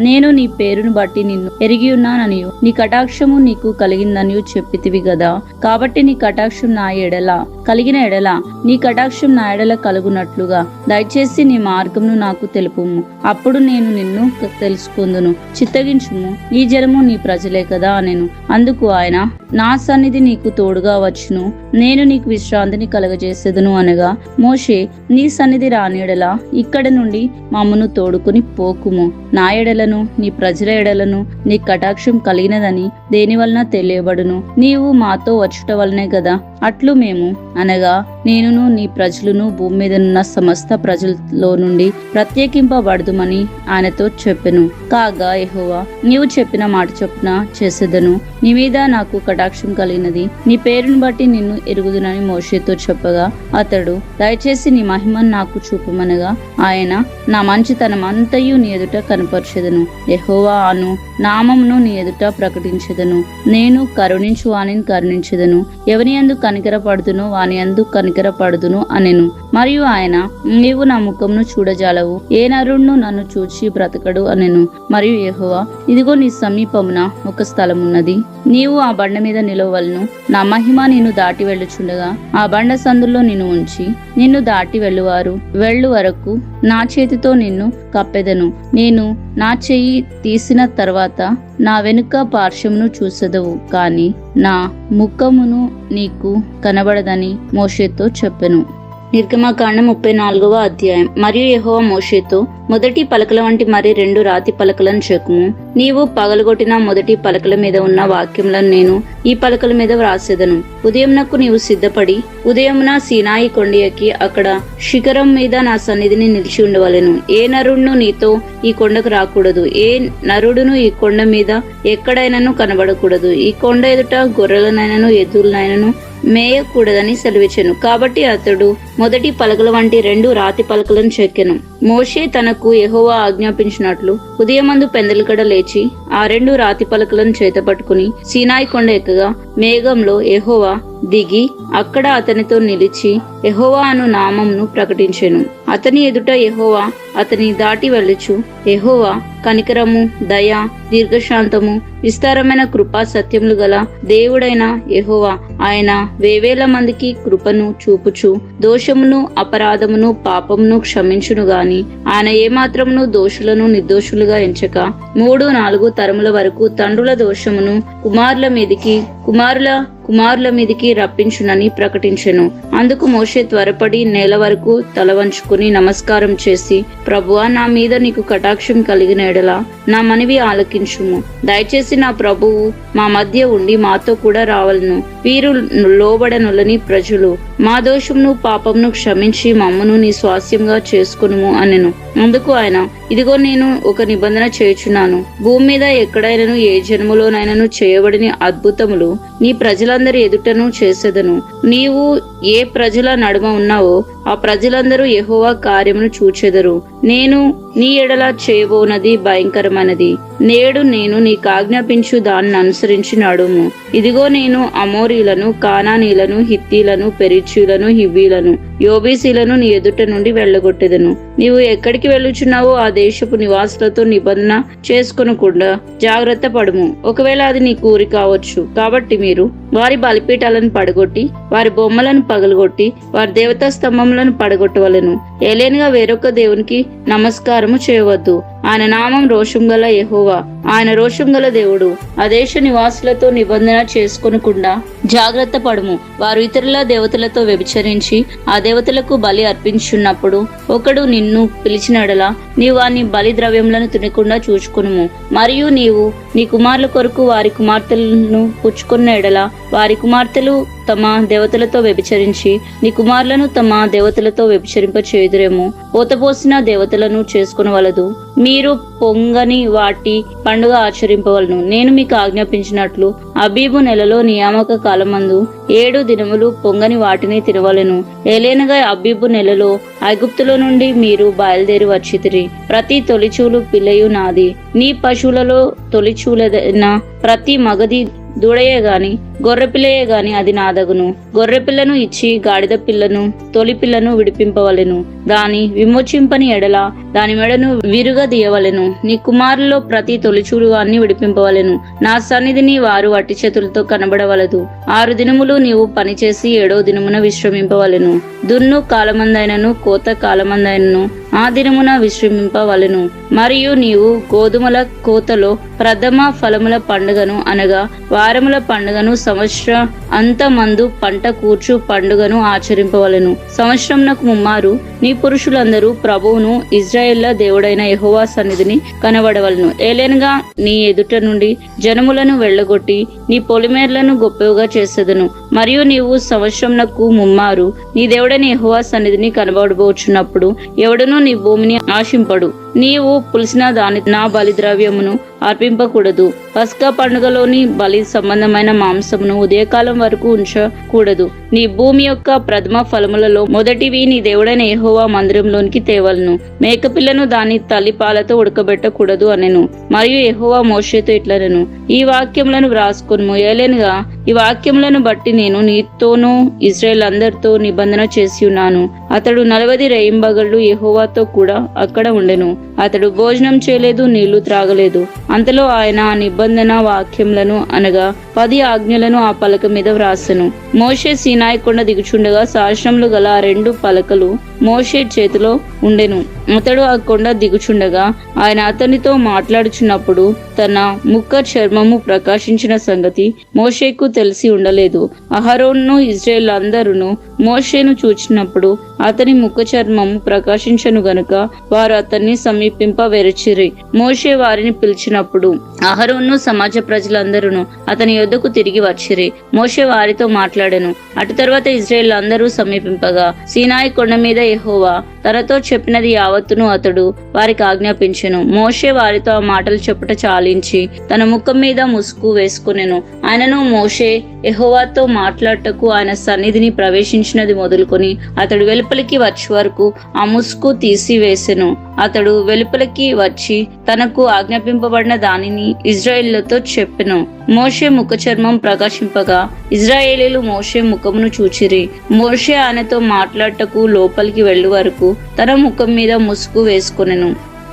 నేను నీ పేరును బట్టి నిన్ను ఎరిగి ఉన్నాననియు నీ కటాక్షము నీకు కలిగిందనియు చెప్పితివి గదా. కాబట్టి నీ కటాక్షం నా ఎడల కలిగిన ఎడల నీ కటాక్షం నా ఎడల కలుగునట్లుగా దయచేసి నీ మార్గమును నాకు తెలుపుము. అప్పుడు నేను నిన్ను తెలుసుకుందును. చిత్తగించుము, ఈ జనము నీ ప్రజలే కదా అనెను. అందుకు ఆయన, నా సన్నిధి నీకు తోడుగా వచ్చును, నేను నీకు విశ్రాంతిని కలగజేసేదను అనగా, మోషే, నీ సన్నిధి రాని ఎడల ఇక్కడ నుండి మమ్మను తోడుకుని పోకుము. నా ఎడలను నీ ప్రజల ఎడలను నీ కటాక్షం కలిగినదని దేని వలన తెలియబడును. నీవు మాతో వచ్చుట వలనే కదా అట్లు మేము అనగా నేనును నీ ప్రజలను భూమి మీదనున్న సమస్త ప్రజల్లో నుండి ప్రత్యేకింపబడదుమని ఆయనతో చెప్పెను. కాగా యెహోవా, నీవు చెప్పిన మాట చొప్పున చేసేదను. నీ మీద నాకు కటాక్షం కలిగినది, నీ పేరును బట్టి నిన్ను ఎరుగుదునని మోషేతో చెప్పగా, అతడు, దయచేసి నీ మహిమను నాకు చూపమనగా, ఆయన, నా మంచితనం అంతయు నీ ఎదుట కనపరచెదను. యెహోవా అను నామమును నీ ఎదుట ప్రకటించెదను. నేను కరుణించు వానిని కరుణించెదను, ఎవని యందు కనికరపడుదును వాని యందు కనికరపడుదును అనెను. మరియు ఆయన, నీవు నా ముఖమును చూడజాలవు, ఏ నరుడును నన్ను చూచి బ్రతకడు అనెను. మరియు యెహోవా, ఇదిగో నీ సమీపమున ఒక స్థలం ఉన్నది, నీవు ఆ బండ మీద నిలవలను. నా మహిమ నిన్ను దాటి వెళ్ళుచుండగా ఆ బండ సందుల్లో నిన్ను ఉంచి నిన్ను దాటి వెళ్ళు వరకు నా చేతితో నిన్ను కప్పెదను. నేను నా చెయ్యి తీసిన తర్వాత నా వెనుక పార్శ్వమును చూసెదవు, కాని నా ముఖమును నీకు కనబడదని మోషేతో చెప్పెను. నిర్గమకాండం 34వ అధ్యాయం. మరియు యెహోవా మోషేతో, మొదటి పలకల వంటి మరి 2 రాతి పలకలను చెక్కుము. నీవు పగలగొట్టిన మొదటి పలకల మీద ఉన్న వాక్యములను నేను ఈ పలకల మీద వ్రాసేదను. ఉదయంనకు నీవు సిద్ధపడి ఉదయమున సీనాయి కొండ ఎక్కి అక్కడ శిఖరం మీద నా సన్నిధిని నిలిచి ఉండవలెను. ఏ నరుడును నీతో ఈ కొండకు రాకూడదు, ఏ నరుడును ఈ కొండ మీద ఎక్కడైనాను కనబడకూడదు. ఈ కొండ ఎదుట గొర్రెలనైనను ఎద్దులనైనను మేయకూడదని సెలవిచ్చెను. కాబట్టి అతడు మొదటి పలకల వంటి 2 రాతి పలకలను చెక్కెను. మోషే తనకు యెహోవా ఆజ్ఞాపించినట్లు ఉదయమందు పెందలకడ లేచి ఆ 2 రాతి పలకలను చేత పట్టుకుని సీనాయి కొండ ఎక్కగా, మేఘంలో యెహోవా దిగి అక్కడ అతనితో నిలిచి యెహోవా అను నామమును ప్రకటించెను. అతని ఎదుట యెహోవా అతని దాటి వెళ్ళుచు, యెహోవా కనికరము, దయ, దీర్ఘశాంతము, విస్తారమైన కృపా సత్యములు గల దేవుడైన యెహోవా, ఆయన వేవేల మందికి కృపను చూపుచు దోషమును అపరాధమును పాపమును క్షమించును గాని ఆయన ఏమాత్రమును దోషులను నిర్దోషులుగా ఎంచక 3-4 తరముల వరకు తండ్రుల దోషమును కుమారుల మీదికి రప్పించునని ప్రకటించెను. అందుకు మోషే త్వరపడి నేల వరకు తల వంచుకుని నమస్కారం చేసి, ప్రభువా, నా మీద నీకు కటాక్షం కలిగిన ఎడల నా మనవి ఆలకించుము. దయచేసి నా ప్రభువు మా మధ్య ఉండి మాతో కూడా రావలను. వీరు లోబడనులని ప్రజలు, మా దోషమును పాపమును క్షమించి మమ్మను నీ స్వాస్యంగా చేసుకునుము అనెను. అందుకు ఆయన, ఇదిగో నేను ఒక నిబంధన చేయుచున్నాను. భూమి మీద ఎక్కడైనను ఏ జన్మలోనైనను చేయబడిన అద్భుతములు నీ ప్రజలందరి ఎదుటను చేసేదను. నీవు ఏ ప్రజల నడుమ ఉన్నావో ఆ ప్రజలందరూ యెహోవా కార్యమును చూచెదరు. నేను నీ ఎడల చేయబోనది భయంకరమైనది. నేడు నేను నీకు ఆజ్ఞాపించు దాన్ని అనుసరించి నడుము. ఇదిగో నేను అమోరీలను, కానానీలను, హిత్తీలను, పెరిచీలను, హివ్వీలను, యోబీసీలను నీ ఎదుట నుండి వెళ్ళగొట్టెదను. నీవు ఎక్కడికి వెళ్ళుచున్నావో ఆ దేశపు నివాసులతో నిబంధన చేసుకొనకుండా జాగ్రత్త పడుము. ఒకవేళ అది నీ ఊరి కావచ్చు. కాబట్టి మీరు వారి బలిపీఠాలను పడగొట్టి వారి బొమ్మలను పగలగొట్టి వారి దేవతా స్తంభములను పడగొట్టవలెను. ఏలేనుగా వేరొక దేవునికి నమస్కారము చేయవద్దు. ఆయన నామం రోషం గల యెహోవా, ఆయన రోషం గల దేవుడు. ఆ దేశ నివాసులతో నిబంధన చేసుకొనకుండా జాగ్రత్త పడుము. వారు ఇతరుల దేవతలతో వ్యభిచరించి ఆ దేవతలకు బలి అర్పించున్నప్పుడు ఒకడు నిన్ను పిలిచినడలా నీవు వాని బలి ద్రవ్యములను తినకుండా చూచుకునుము. మరియు నీవు నీ కుమారుల కొరకు వారి కుమార్తెలను పుచ్చుకున్న ఎడల వారి కుమార్తెలు తమ దేవతలతో వ్యభిచరించి నీ కుమారులను తమ దేవతలతో వ్యభిచరింప చేయుదురేమో. పోతపోసిన దేవతలను చేసుకునవలదు. మీరు పొంగని వాటి పండుగ ఆచరింపవలను. నేను మీకు ఆజ్ఞాపించినట్లు అబీబు నెలలో నియామక కాలమందు 7 దినములు పొంగని వాటిని తినవలెను. ఏలేనగా అబీబు నెలలో ఐగుప్తులో నుండి మీరు బయలుదేరి వచ్చితిరి. ప్రతి తొలిచూలు పిల్లయు నాది. నీ పశువులలో తొలిచూలైన ప్రతి మగది దూడయే గాని గొర్రెపిల్లయే గాని అది నాదగును. గొర్రెపిల్లను ఇచ్చి గాడిద పిల్లను తొలి పిల్లను విడిపింపవలెను. దాని విమోచింపని ఎడల దాని మెడను విరుగదీయవలెను. నీ కుమారుల్లో ప్రతి తొలిచూడు వారిని విడిపింపవలెను. నా సన్నిధిని వారు అట్టి చేతులతో కనబడవలదు. 6 దినములు నీవు పనిచేసి 7వ దినమున విశ్రమింపవలెను. దున్ను కాలమందైనను కోత కాలమందైనను ఆ దినమున విశ్రమింపవలెను. మరియు నీవు గోధుమల కోతలో ప్రథమ ఫలముల పండుగను అనగా వారముల పండుగను సంవత్సర అంతమందు పంట కూర్చు పండుగను ఆచరింపవలెను. సంవత్సరంనకు ముమ్మారు నీ పురుషులందరూ ప్రభువును ఇజ్రాయేళ్ల దేవుడైన యెహోవా సన్నిధిని కనబడవలను. ఏలెనగా నీ ఎదుట నుండి జనములను వెళ్ళగొట్టి నీ పొలిమేర్లను గొప్పగా చేసేదను. మరియు నీవు సంవత్సరంనకు ముమ్మారు నీ దేవుడైన యెహోవా సన్నిధిని కనబడబోచున్నప్పుడు ఎవడునూ నీ భూమిని ఆశింపడు. నీవు పులిసిన దాని నా బలిద్రవ్యమును అర్పింపకూడదు. పస్కా పండుగలోని బలి సంబంధమైన మాంసమును ఉదయకాలం వరకు ఉంచకూడదు. నీ భూమి యొక్క ప్రథమ ఫలములలో మొదటివి నీ దేవుడైన యెహోవా మందిరంలోనికి తేవలను. మేకపిల్లను దాని తల్లి పాలతో ఉడకబెట్టకూడదు అనెను. మరియు యెహోవా మోషేతో ఇట్లనెను, ఈ వాక్యములను వ్రాసుకొనుము. ఏలెనగా ఈ వాక్యములను బట్టి నేను నీతోనూ ఇశ్రాయేల్ అందరితో నిబంధన చేసి ఉన్నాను. అతడు 40 రేయింబగళ్ళు యెహోవాతో కూడా అక్కడ ఉండెను. అతడు భోజనం చేయలేదు, నీళ్లు త్రాగలేదు. అంతలో ఆయన ఆ నిబంధన వాక్యములను అనగా 10 ఆజ్ఞలను ఆ పలక మీద వ్రాసెను. మోషే సీనాయి కొండ దిగుచుండగా శాసనములు గల 2 పలకలు మోషే చేతిలో ఉండెను. అతడు ఆ కొండ దిగుచుండగా ఆయన అతనితో మాట్లాడుచున్నప్పుడు తన ముఖ చర్మము ప్రకాశించిన సంగతి మోషేకు తెలిసి ఉండలేదు. అహరోను ఇశ్రాయేలు అందరూ మోషేను చూచినప్పుడు అతని ముఖ చర్మము ప్రకాశించను గనుక వారు అతన్ని సమీపింప వెరచిరి. మోషే వారిని పిలిచినప్పుడు అహరోను సమాజ ప్రజలందరూ అతని యొద్దకు తిరిగి వచ్చిరి. మోషే వారితో మాట్లాడెను. అటు తర్వాత ఇశ్రాయేలు అందరూ సమీపింపగా సీనాయి కొండ మీద యెహోవా తనతో చెప్పినది యావత్తును అతడు వారికి ఆజ్ఞాపించెను. మోషే వారితో ఆ మాటలు చెప్పుట చాలించి తన ముఖం మీద ముసుగు వేసుకొనెను. ఆయనను మోషే యెహోవాతో మాట్లాడటకు ఆయన సన్నిధిని ప్రవేశించినది మొదలుకొని అతడు వెలుపలికి వచ్చే వరకు ఆ ముసుగు తీసివేసెను. అతడు వెలుపలికి వచ్చి తనకు ఆజ్ఞాపింపబడిన దానిని ఇశ్రాయేలుతో చెప్పెను. మోషే ముఖ చర్మం ప్రకాశింపగా ఇశ్రాయేలీలు మోషే ముఖమును చూచిరి. మోషే ఆయనతో మాట్లాడటకు లోపలికి వెళ్ళు వరకు తన ముఖం మీద ముసుగు వేసుకొనెను.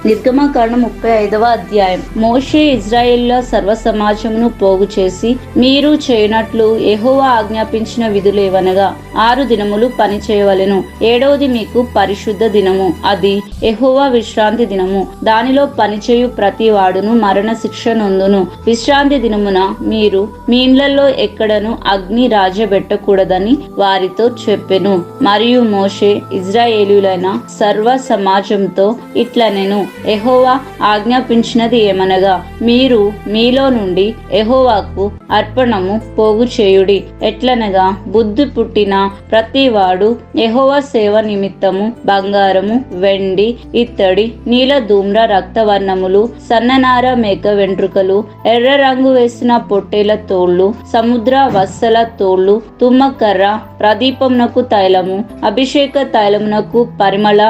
నిర్గమకాండం 35వ అధ్యాయం. మోషే ఇజ్రాయేళ్ల సర్వ సమాజమును పోగు చేసి మీరు చేయనట్లు యెహోవా ఆజ్ఞాపించిన విధులేవనగా 6 దినములు పని చేయవలెను. 7వది మీకు పరిశుద్ధ దినము, అది యెహోవా విశ్రాంతి దినము. దానిలో పనిచేయు ప్రతి వాడును మరణ శిక్ష నొందును. విశ్రాంతి దినమున మీరు మీ ఇండ్లలో ఎక్కడను అగ్ని రాజబెట్టకూడదని వారితో చెప్పెను. మరియు మోషే ఇజ్రాయేలీయులైన సర్వ సమాజంతో ఇట్లనెను, యెహోవా ఆజ్ఞాపించినది ఏమనగా మీరు మీలో నుండి యెహోవాకు అర్పణము పోగు చేయుడి. ఎట్లనగా బుద్ధి పుట్టిన ప్రతివాడు యెహోవా సేవ నిమిత్తము బంగారము, వెండి, ఇత్తడి, నీల ధూమ్ర రక్తవర్ణములు, సన్ననార మేక వెంట్రుకలు, ఎర్ర రంగు వేసిన పొట్టేల తోళ్లు, సముద్ర వత్సల తోళ్లు, తుమ్మకర్ర, ప్రదీపమునకు తైలము, అభిషేక తైలమునకు, పరిమళ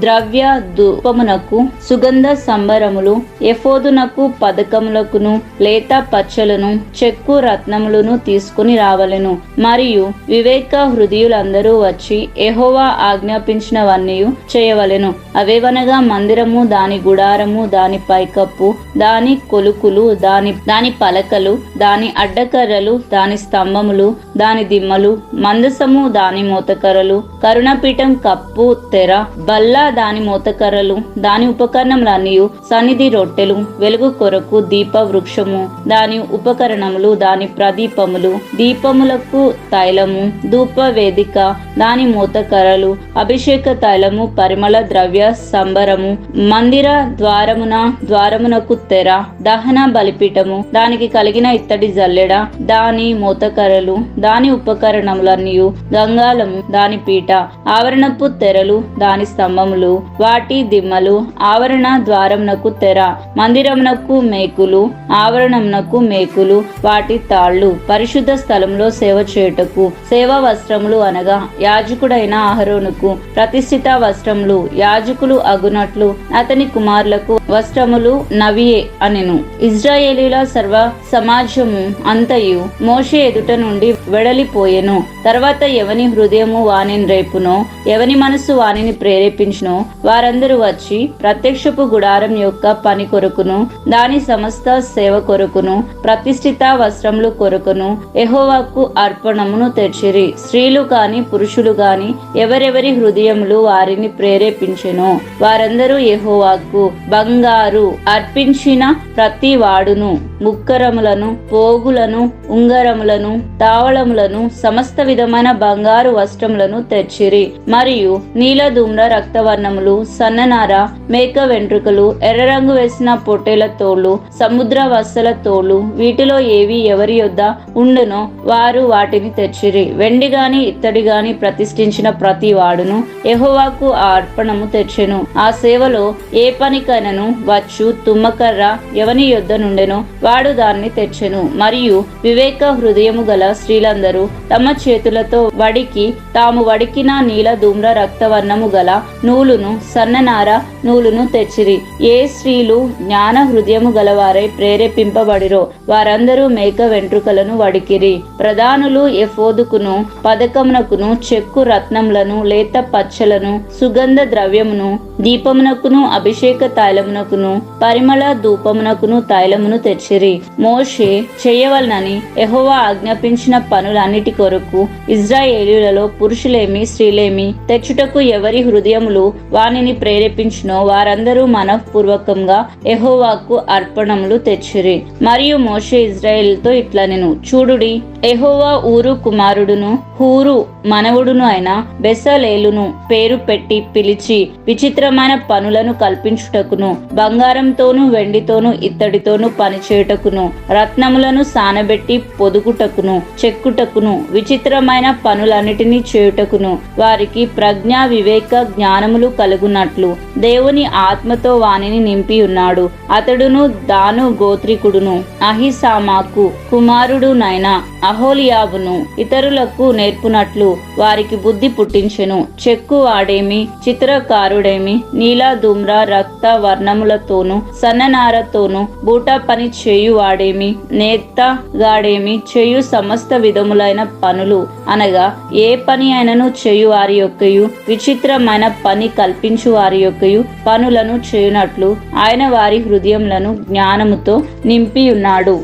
ద్రవ్య ధూపమునకు, సుగంధ సంబరములు, ఎఫోదునకు, పదకములకును, లేత పచ్చలను, చెక్కు రత్నములను తీసుకుని రావలెను. మరియు వివేక హృదయులందరూ వచ్చి యెహోవా ఆజ్ఞాపించినవన్నీ చేయవలెను. అవేవనగా మందిరము, దాని గుడారము, దాని పైకప్పు, దాని కొలుకులు, దాని పలకలు, దాని అడ్డకర్రలు, దాని స్తంభములు, దాని దిమ్మలు, మందసము, దాని మోతకర్రలు, కరుణపీఠం, కప్పు, తెర, బల్ల, దాని మోతకర్రలు, దాని ఉపకరణములన్నీ, సన్నిధి రొట్టెలు, వెలుగు కొరకు దీప వృక్షము, దాని ఉపకరణములు, దాని ప్రదీపములు, దీపములకు తైలము, ధూప వేదిక, దాని మోతకర్రలు, అభిషేక తైలము, పరిమళ ద్రవ్య సంబరము, మందిర ద్వారమునకు తెర, దహన బలిపీఠము, దానికి కలిగిన ఇత్తడి జల్లెడ, దాని మోతకర్రలు, దాని ఉపకరణములన్నీ, గంగాళము, దాని పీట, ఆవరణపు తెరలు, దాని స్తంభములు, వాటి దిమ్మలు, ఆవరణ ఆవరణ ద్వారమునకు తెర, మందిరమునకు మేకులు, ఆవరణమునకు మేకులు, వాటి తాళ్ళు, పరిశుద్ధ స్థలంలో సేవ చేయుటకు సేవా వస్త్రములు అనగా యాజకుడైన అహరోనుకు ప్రతిష్ఠిత వస్త్రములు, యాజకులు అగునట్లు అతని కుమారులకు వస్త్రములు నవియే అనెను. ఇజ్రాయేలీల సర్వ సమాజము అంతయు మోషే ఎదుట నుండి వెడలిపోయెను. తర్వాత ఎవని హృదయము వానిని రేపునో, ఎవని మనస్సు వానిని ప్రేరేపించునో వారందరూ వచ్చి ప్రత్యక్షపు గుడారం యొక్క పని కొరకును, దాని సమస్త సేవ కొరకును, ప్రతిష్ఠిత వస్త్రములు కొరకును యెహోవాకు అర్పణమును తెచ్చిరి. స్త్రీలు గాని పురుషులు గాని ఎవరెవరి హృదయములు వారిని ప్రేరేపించెనో వారందరూ యెహోవాకు బంగారు అర్పించిన ప్రతి వాడును ముక్కరములను, పోగులను, ఉంగరములను, తావళములను, సమస్త విధమైన బంగారు వస్త్రములను తెచ్చిరి. మరియు నీలధూమ్ర రక్తవర్ణములు, సన్ననార, మేక వెంట్రుకలు, ఎర్ర రంగు వేసిన పొట్టేల తోళ్లు, సముద్ర వత్సల తోళ్లు, వీటిలో ఏవి ఎవరి యొద్ద ఉండునో వారు వాటిని తెచ్చిరి. వెండి గాని ఇత్తడి గాని ప్రతిష్ఠించిన ప్రతి వాడును యెహోవాకు ఆ అర్పణము తెచ్చెను. ఆ సేవలో ఏ పనికైనను వచ్చు తుమ్మకర్ర ఎవని యొద్ద నుండెనో వాడు దాన్ని తెచ్చెను. మరియు వివేక హృదయము గల స్త్రీలందరూ తమ చేతులతో వడికి తాము వడికిన నీల ధూమ్ర రక్తవర్ణము గల నూలును, సన్ననార నూలును తెచ్చిరి. ఏ స్త్రీలు జ్ఞాన హృదయము గలవారై ప్రేరేపింపబడిరో వారందరూ మేక వెంట్రుకలను వడికిరి. ప్రధానులు ఎఫోదుకును పదకమునకును చెక్కు రత్నములను, లేత పచ్చలను, సుగంధ ద్రవ్యమును, దీపమునకును అభిషేక తైలమునకును పరిమళ ధూపమునకును తైలమును తెచ్చిరి. మోషే చేయవలనని యెహోవా ఆజ్ఞాపించిన పనులన్నిటి కొరకు ఇజ్రాయేలీయులలో పురుషులేమి స్త్రీలేమి తెచ్చుటకు ఎవరి హృదయములు వానిని ప్రేరేపించునో వారందరూ మనఃపూర్వకంగా యెహోవాకు అర్పణములు తెచ్చిరి. మరియు మోషే ఇజ్రాయేలుతో ఇట్లనెను, చూడుడి, యెహోవా ఊరు కుమారుడును హూరు మనవుడును అయిన బెసలేలును పేరు పెట్టి పిలిచి విచిత్రమైన పనులను కల్పించుటకును, బంగారంతోను వెండితోను ఇత్తడితోను పనిచేయుటకును, రత్నములను సానబెట్టి పొదుగుటకును, చెక్కుటకును, విచిత్రమైన పనులన్నిటినీ చేయుటకును వారికి ప్రజ్ఞ వివేక జ్ఞానములు కలుగునట్లు దేవుని ఆత్మతో వానిని నింపి ఉన్నాడు. అతడును దాను గోత్రికుడును అహిసామాకు కుమారుడునైన అహోలియాబును ఇతరులకు నేర్పునట్లు వారికి బుద్ధి పుట్టించెను. చెక్కు వాడేమి, చిత్రకారుడేమి, నీల ధూమ్ర రక్త వర్ణములతోను సన్ననారతోను బూట పని చేయు వాడేమి, నేతగాడేమి చేయు సమస్త విధములైన పనులు అనగా ఏ పని అయినను చేయు వారి యొక్కయు విచిత్రమైన పని కల్పించు వారి యొక్కయు పనులను చేయునట్లు ఆయన వారి హృదయములను జ్ఞానముతో నింపి ఉన్నాడు.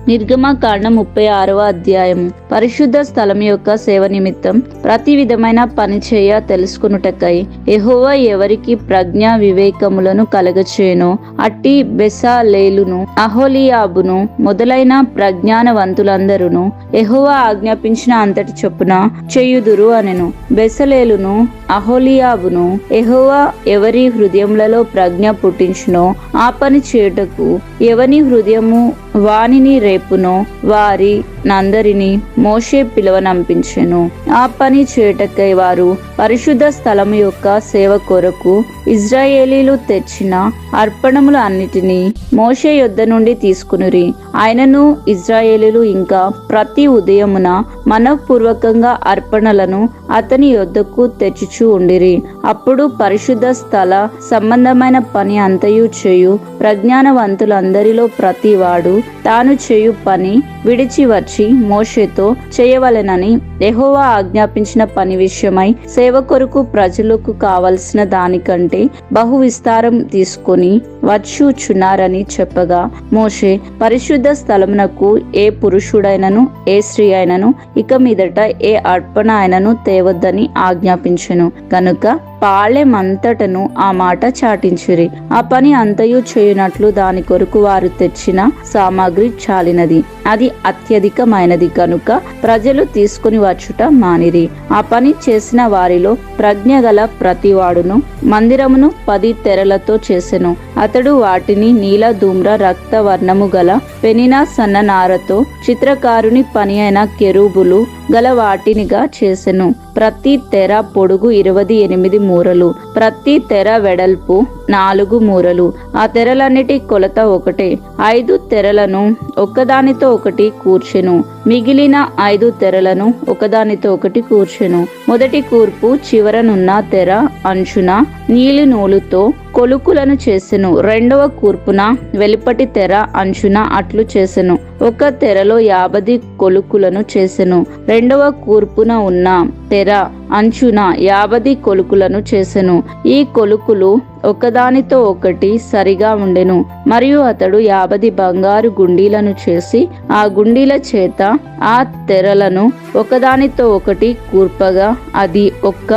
నిర్గమకాండం 36వ అధ్యాయము. పరిశుద్ధ స్థలం యొక్క సేవ నిమిత్తం ప్రతి విధమైన పని చేయ తెలుసుకునుటకై యెహోవా ఎవరికి ప్రజ్ఞ వివేకములను కలగచేయునో అట్టి బెసలేలును అహోలియాబును మొదలైన ప్రజ్ఞానవంతులందరూ యెహోవా ఆజ్ఞాపించిన అంతటి చొప్పున చేయుదురు అనెను. బెసలేలును అహోలియాబును యెహోవా ఎవరి హృదయములలో ప్రజ్ఞ పుట్టించునో ఆ పని చేయుటకు ఎవని హృదయము వానిని రేపునో వారి నందరిని మోషే పిలువనంపించెను. ఆ పని చేయుటకై వారు పరిశుద్ధ స్థలము యొక్క సేవ కొరకు ఇజ్రాయేలీలు తెచ్చిన అర్పణములు అన్నిటినీ మోషే యొద్ద నుండి తీసుకునిరి. ఆయనను ఇజ్రాయేలీలు ఇంకా ప్రతి ఉదయమున మనఃపూర్వకంగా అర్పణలను అతని యొద్దకు తెచ్చుచూ ఉండిరి. అప్పుడు పరిశుద్ధ స్థల సంబంధమైన పని అంతయు చేయు ప్రజ్ఞానవంతులందరిలో ప్రతివాడు తాను చేయు పని విడిచి వచ్చి మోషేతో చేయవలెనని యెహోవా ఆజ్ఞాపించిన పని విషయమై సేవ కొరకు ప్రజలకు కావలసిన దానికంటే బహు విస్తారం తీసుకొని వచ్చుచున్నారని చెప్పగా మోషే పరిశుద్ధ స్థలమునకు ఏ పురుషుడైనను ఏ స్త్రీ అయినను ఇక మీదట ఏ అర్పణ అయినను తేవద్దని ఆజ్ఞాపించెను. కనుక పాళెమంతటను ఆ మాట చాటించిరి. ఆ పని అంతయు చేయునట్లు దాని కొరకు వారు తెచ్చిన సామాగ్రి చాలినది, అది అత్యధికమైనది కనుక ప్రజలు తీసుకుని వచ్చుట మానిరి. ఆ పని చేసిన వారిలో ప్రజ్ఞ గల ప్రతివాడును మందిరమును 10 తెరలతో చేసెను. అతడు వాటిని నీల ధూమ్ర రక్త వర్ణము గల పెనిన సన్ననారతో చిత్రకారుని పని అయిన కెరూబులు గల వాటినిగా చేసెను. ప్రతి తెర పొడుగు 28 మూరలు, ప్రతి తెర వెడల్పు 4 మూరలు. ఆ తెరలన్నిటి కొలత ఒకటే. 5 తెరలను ఒకదానితో ఒకటి కూర్చెను. మిగిలిన 5 తెరలను ఒకదానితో ఒకటి కూర్చెను. మొదటి కూర్పు చివరనున్న తెర అంచున నీలి నూలుతో కొలుకులను చేసెను. రెండవ కూర్పున వెలుపటి తెర అంచున అట్లు చేసెను. ఒక తెరలో 50 కొలుకులను చేసెను. రెండవ కూర్పున ఉన్న తెర అంచున 50 కొలుకులను చేసెను. ఈ కొలుకులు ఒకదానితో ఒకటి సరిగా ఉండెను. మరియు అతడు 50 బంగారు గుండీలను చేసి ఆ గుండీల చేత ఆ తెరలను ఒకదానితో ఒకటి కూర్పగా అది ఒక్క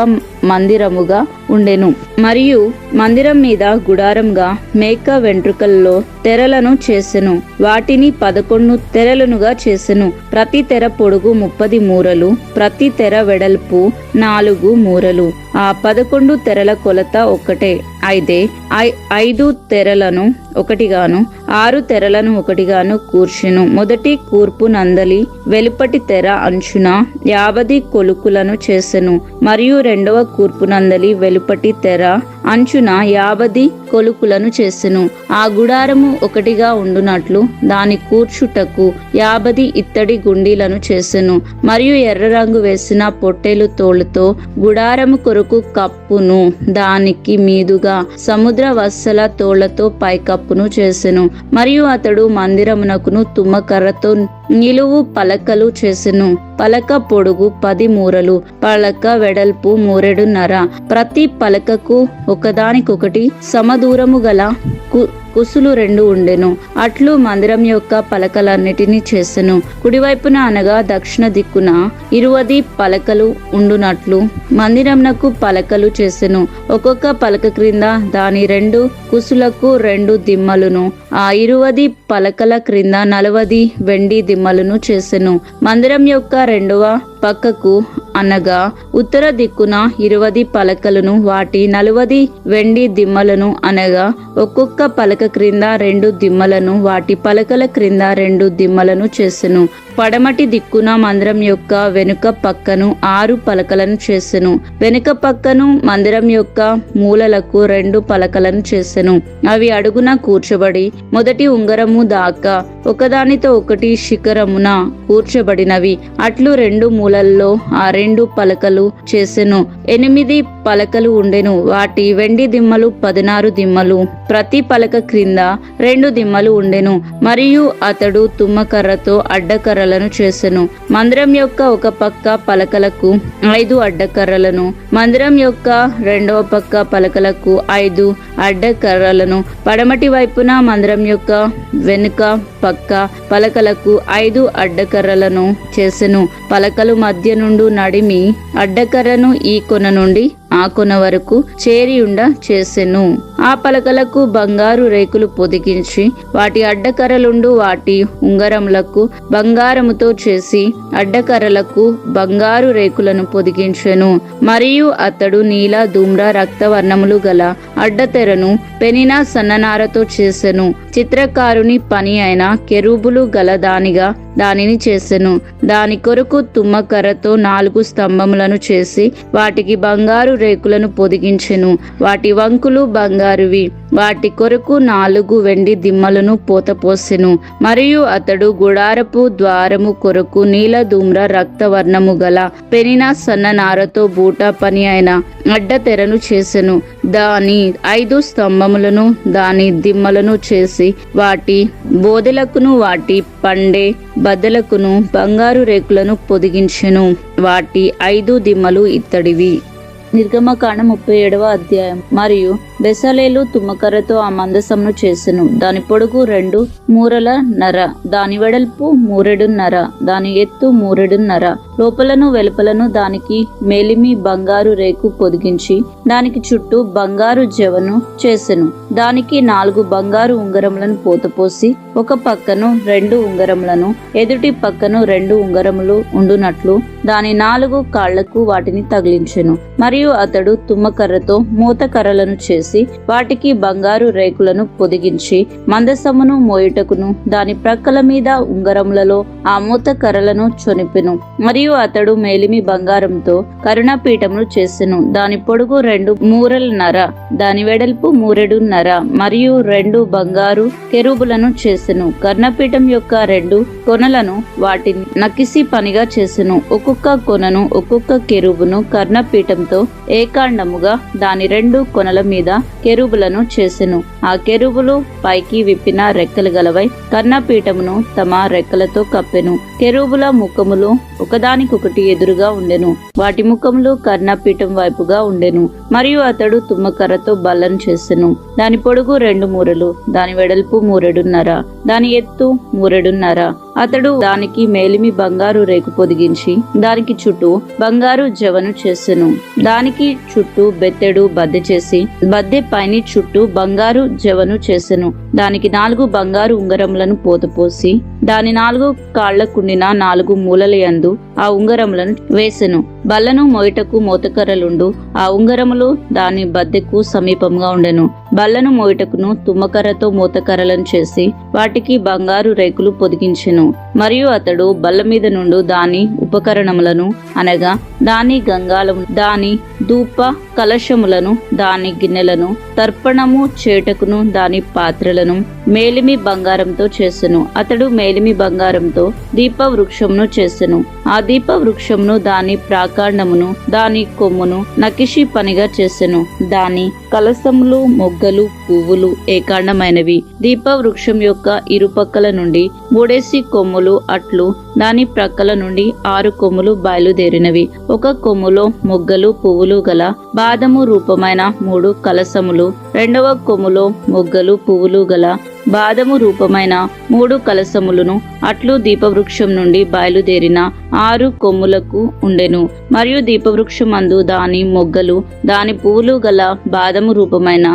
మందిరముగా ఉండెను. మరియు మందిరం మీద గుడారంగా మేక వెంట్రుకల్లో తెరలను చేసెను. వాటిని 11 తెరలనుగా చేసెను. ప్రతి తెర పొడుగు 30 మూరలు, ప్రతి తెర వెడల్పు 4 మూరలు. ఆ 11 తెరల కొలత ఒక్కటే. అయితే 5 తెరలను ఒకటిగాను 6 తెరలను ఒకటిగాను కూర్చెను. మొదటి కూర్పు నందలి వెలుపటి తెర అంచున 50 కొలుకులను చేసెను. మరియు రెండవ కూర్పు నందలి వెలుపటి తెర అంచున 50 కొలుకులను చేసెను. ఆ గుడారము ఒకటిగా ఉండునట్లు దాని కూర్చుటకు 50 ఇత్తడి గుండీలను చేసెను. మరియు ఎర్ర రంగు వేసిన పొట్టేలు తోలుతో గుడారము కొరకు కప్పును, దానికి మీదుగా సముద్ర వత్సల తోళ్లతో పైకప్పును చేసెను. మరియు అతడు మందిరమునకును తుమ్మకర్రతో నిలువు పలకలు చేసెను. పలక పొడుగు 10 మూరలు, పలక వెడల్పు 3.5. ప్రతి పలకకు ఒకదానికొకటి సమదూరము గల కుసులు 2 ఉండెను. అట్లు మందిరం యొక్క పలకలన్నిటినీ చేసెను. కుడివైపున అనగా దక్షిణ దిక్కున 20 పలకలు ఉండునట్లు మందిరమునకు పలకలు చేసెను. ఒక్కొక్క పలక క్రింద దాని 2 కుసులకు 2 దిమ్మలును, ఆ 20 పలకల క్రింద 40 వెండి దిమ్మలను చేసెను. మందిరం యొక్క రెండవ పక్కకు అనగా ఉత్తర దిక్కున 20 పలకలను, వాటి 40 వెండి దిమ్మలను అనగా ఒక్కొక్క పలక క్రింద 2 దిమ్మలను, వాటి పలకల క్రింద 2 దిమ్మలను చేసెను. పడమటి దిక్కున మందిరం యొక్క వెనుక పక్కను 6 పలకలను చేసెను. వెనుక పక్కను మందిరం యొక్క మూలలకు 2 పలకలను చేసెను. అవి అడుగున కూర్చబడి మొదటి ఉంగరము దాకా ఒకదానితో ఒకటి శిఖరమున కూర్చబడినవి. అట్లు 2 మూలల్లో ఆ 2 పలకలు చేసెను. 8 పలకలు ఉండెను. వాటి వెండి దిమ్మలు 16 దిమ్మలు, ప్రతి పలక క్రింద 2 దిమ్మలు ఉండెను. మరియు అతడు తుమ్మకర్రతో అడ్డకర్రలను చేసెను. మందిరం యొక్క ఒక పక్క పలకలకు 5 అడ్డకర్రలను, మందిరం యొక్క రెండవ పక్క పలకలకు 5 అడ్డకర్రలను, పడమటి వైపున మందిరం యొక్క వెనుక పక్క పలకలకు 5 అడ్డకర్రలను చేసెను. పలకలు మధ్య నుండి నడిమి అడ్డకర్రను ఈ కొన నుండి ఆ కొన వరకు చేరియుండ చేసెను. ఆ పలకలకు బంగారు రేకులు పొదిగించి వాటి అడ్డకర్రలుండు వాటి ఉంగరములకు బంగారముతో చేసి అడ్డకర్రలకు బంగారు రేకులను పొదిగించెను. మరియు అతడు నీల, ధూమ్ర, రక్తవర్ణములు గల అడ్డతెరను పెనిన సన్ననారతో చేసెను. చిత్రకారుని పని అయిన కెరూబులు గల దానిని చేసెను. దాని కొరకు తుమ్మకర్రతో 4 స్తంభములను చేసి వాటికి బంగారు రేకులను పొదిగించెను. వాటి వంకులు బంగారువి. వాటి కొరకు 4 వెండి దిమ్మలను పోతపోసెను. మరియు అతడు గుడారపు ద్వారము కొరకు నీల, ధూమ్ర, రక్తవర్ణము గల పెనిన సన్ననారతో బూట పని అయిన అడ్డతెరను చేసెను. దాని 5 స్తంభములను దాని దిమ్మలను చేసి వాటి బోదెలకును వాటి పండే బద్దలకును బంగారు రేకులను పొదిగించెను. వాటి 5 దిమ్మలు ఇత్తడివి. నిర్గమకాండం 37వ అధ్యాయం. మరియు బెసలేలు తుమ్మకర్రతో ఆ మందసమును చేసెను. దాని పొడుగు 2 మూరలన్నర, దాని వెడల్పు 3.5, దాని ఎత్తు 3.5. లోపలను వెలుపలను దానికి మేలిమి బంగారు రేకు పొదిగించి దానికి చుట్టూ బంగారు జవను చేసెను. దానికి 4 బంగారు ఉంగరములను పోతపోసి ఒక పక్కను 2 ఉంగరములను, ఎదుటి పక్కను 2 ఉంగరములు ఉండునట్లు దాని 4 కాళ్లకు వాటిని తగిలించెను. మరియు అతడు తుమ్మకర్రతో మూతకర్రలను చేసి వాటికి బంగారు రేకులను పొదిగించి మందసమును మోయుటకును దాని ప్రక్కల మీద ఉంగరములలో ఆ మూతకర్రలను చొనిపెను. మరియు మరియు అతడు మేలిమి బంగారంతో కరుణాపీఠమును చేసెను. దాని పొడుగు 2 మూరలున్నర, దాని వెడల్పు 3.5 మరియు 2 బంగారు కెరూబులను చేసెను. కర్ణపీఠం యొక్క 2 కొనలను వాటిని నకిసి పనిగా చేసెను. ఒక్కొక్క కొనను ఒక్కొక్క కెరూబును కర్ణపీఠంతో ఏకాండముగా దాని 2 కొనల మీద కెరూబులను చేసెను. ఆ కెరూబులు పైకి విప్పిన రెక్కలు గలవై కర్ణపీఠమును తమ రెక్కలతో కప్పెను. కెరూబుల ముఖములు ఒకదానికొకటి ఎదురుగా ఉండెను. వాటి ముఖములు కర్ణపీఠం వైపుగా ఉండెను. మరియు అతడు తుమ్మకర్రతో బల్లను చేసెను. దాని పొడుగు 2 మూరలు, దాని వెడల్పు 3.5, దాని ఎత్తు 3.5. అతడు దానికి మేలిమి బంగారు రేకు పొదిగించి దానికి చుట్టూ బంగారు జవను చేసెను. దానికి చుట్టూ బెత్తెడు బద్దె చేసి బద్దె పైని చుట్టూ బంగారు జవను చేసెను. దానికి 4 బంగారు ఉంగరములను పోతపోసి దాని 4 కాళ్లకుండిన 4 మూలలయందు ఆ ఉంగరములను వేసెను. బల్లను మోయుటకు మోతకర్రలుండు. ఆ ఉంగరములు దాని బద్దెకు సమీపంగా ఉండెను. బల్లను మోయుటకును తుమ్మకర్రతో మోతకర్రలను చేసి వాటికి బంగారు రేకులు పొదిగించెను. మరియు అతడు బల్ల మీద నుండి దాని ఉపకరణములను అనగా దాని గంగాలము, దాని ధూప కలశములను, దాని గిన్నెలను, తర్పణము చేటకును దాని పాత్రలను మేలిమి బంగారంతో చేసెను. అతడు మేలిమి బంగారంతో దీప వృక్షమును చేసెను. ఆ దీప వృక్షమును దాని ప్రాకాండమును దాని కొమ్మును నకిషి పనిగా చేసెను. దాని కలసములు, మొగ్గలు, పువ్వులు ఏకాండమైనవి. దీప వృక్షం యొక్క ఇరుపక్కల నుండి 3 కొమ్ములు అట్లు దాని ప్రక్కల నుండి 6 కొమ్ములు బయలుదేరినవి. ఒక కొమ్ములో మొగ్గలు పువ్వులు గల బాదము రూపమైన 3 కలసములు, 2వ కొమ్ములో మొగ్గలు పువ్వులు గల బాదము రూపమైన 3 కలసములను అట్లు దీపవృక్షం నుండి బయలుదేరిన 6 కొమ్ములకు ఉండెను. మరియు దీపవృక్షమందు దాని మొగ్గలు దాని పువ్వులు గల బాదము రూపమైన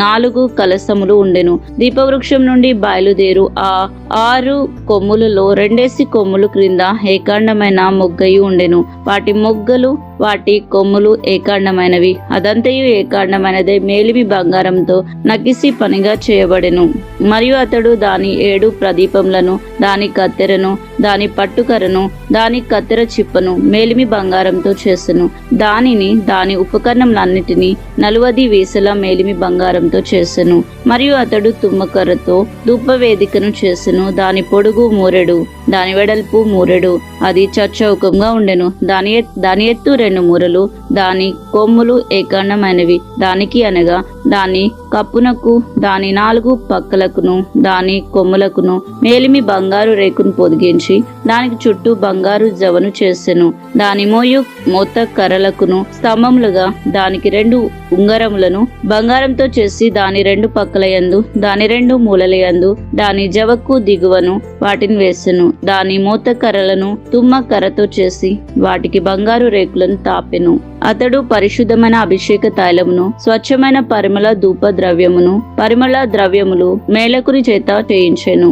4 కలసములు ఉండెను. దీపవృక్షం నుండి బయలుదేరు ఆ 6 కొమ్ములలో 2 కొమ్ములు క్రింద ఏకాండమైన మొగ్గయు ఉండెను. వాటి మొగ్గలు వాటి కొమ్ములు ఏకాండమైనవి. అదంతయు ఏకాండమైనదే మేలిమి బంగారంతో నకిసి పనిగా చేయబడెను. మరియు అతడు దాని 7 ప్రదీపములను, దాని కత్తెరను, దాని పట్టుకరను, దాని కత్తెర చిప్పను మేలిమి బంగారంతో చేసెను. దానిని దాని ఉపకరణములన్నిటినీ 40 వీసల మేలిమి బంగారంతో చేసెను. మరియు అతడు తుమ్మకర్రతో ధూపవేదికను చేసెను. దాని పొడుగు 3 దాని వెడల్పు 3, అది చచ్చౌకంగా ఉండెను. దాని ఎత్తు 2 మూరలు, దాని కొమ్ములు ఏకాండమైనవి. దానికి అనగా దాని కప్పునకు, దాని 4 పక్కలకును, దాని కొమ్ములకును మేలిమి బంగారు రేకును పొదిగించి దానికి చుట్టూ బంగారు జవను చేసెను. దాని మోత కర్రలకును స్తంభములుగా దానికి 2 ఉంగరములను బంగారంతో చేసి దాని 2 పక్కలయందు, దాని 2 మూలలయందు, దాని జవకు దిగువను వాటిని వేసెను. దాని మోత కర్రలను తుమ్మ కర్రతో చేసి వాటికి బంగారు రేకులను తాపెను. అతడు పరిశుద్ధమైన అభిషేక తైలమును, స్వచ్ఛమైన పరిమళ ధూప ద్రవ్యమును, పరిమళ ద్రవ్యములు మేళకుని చేత చేయించెను.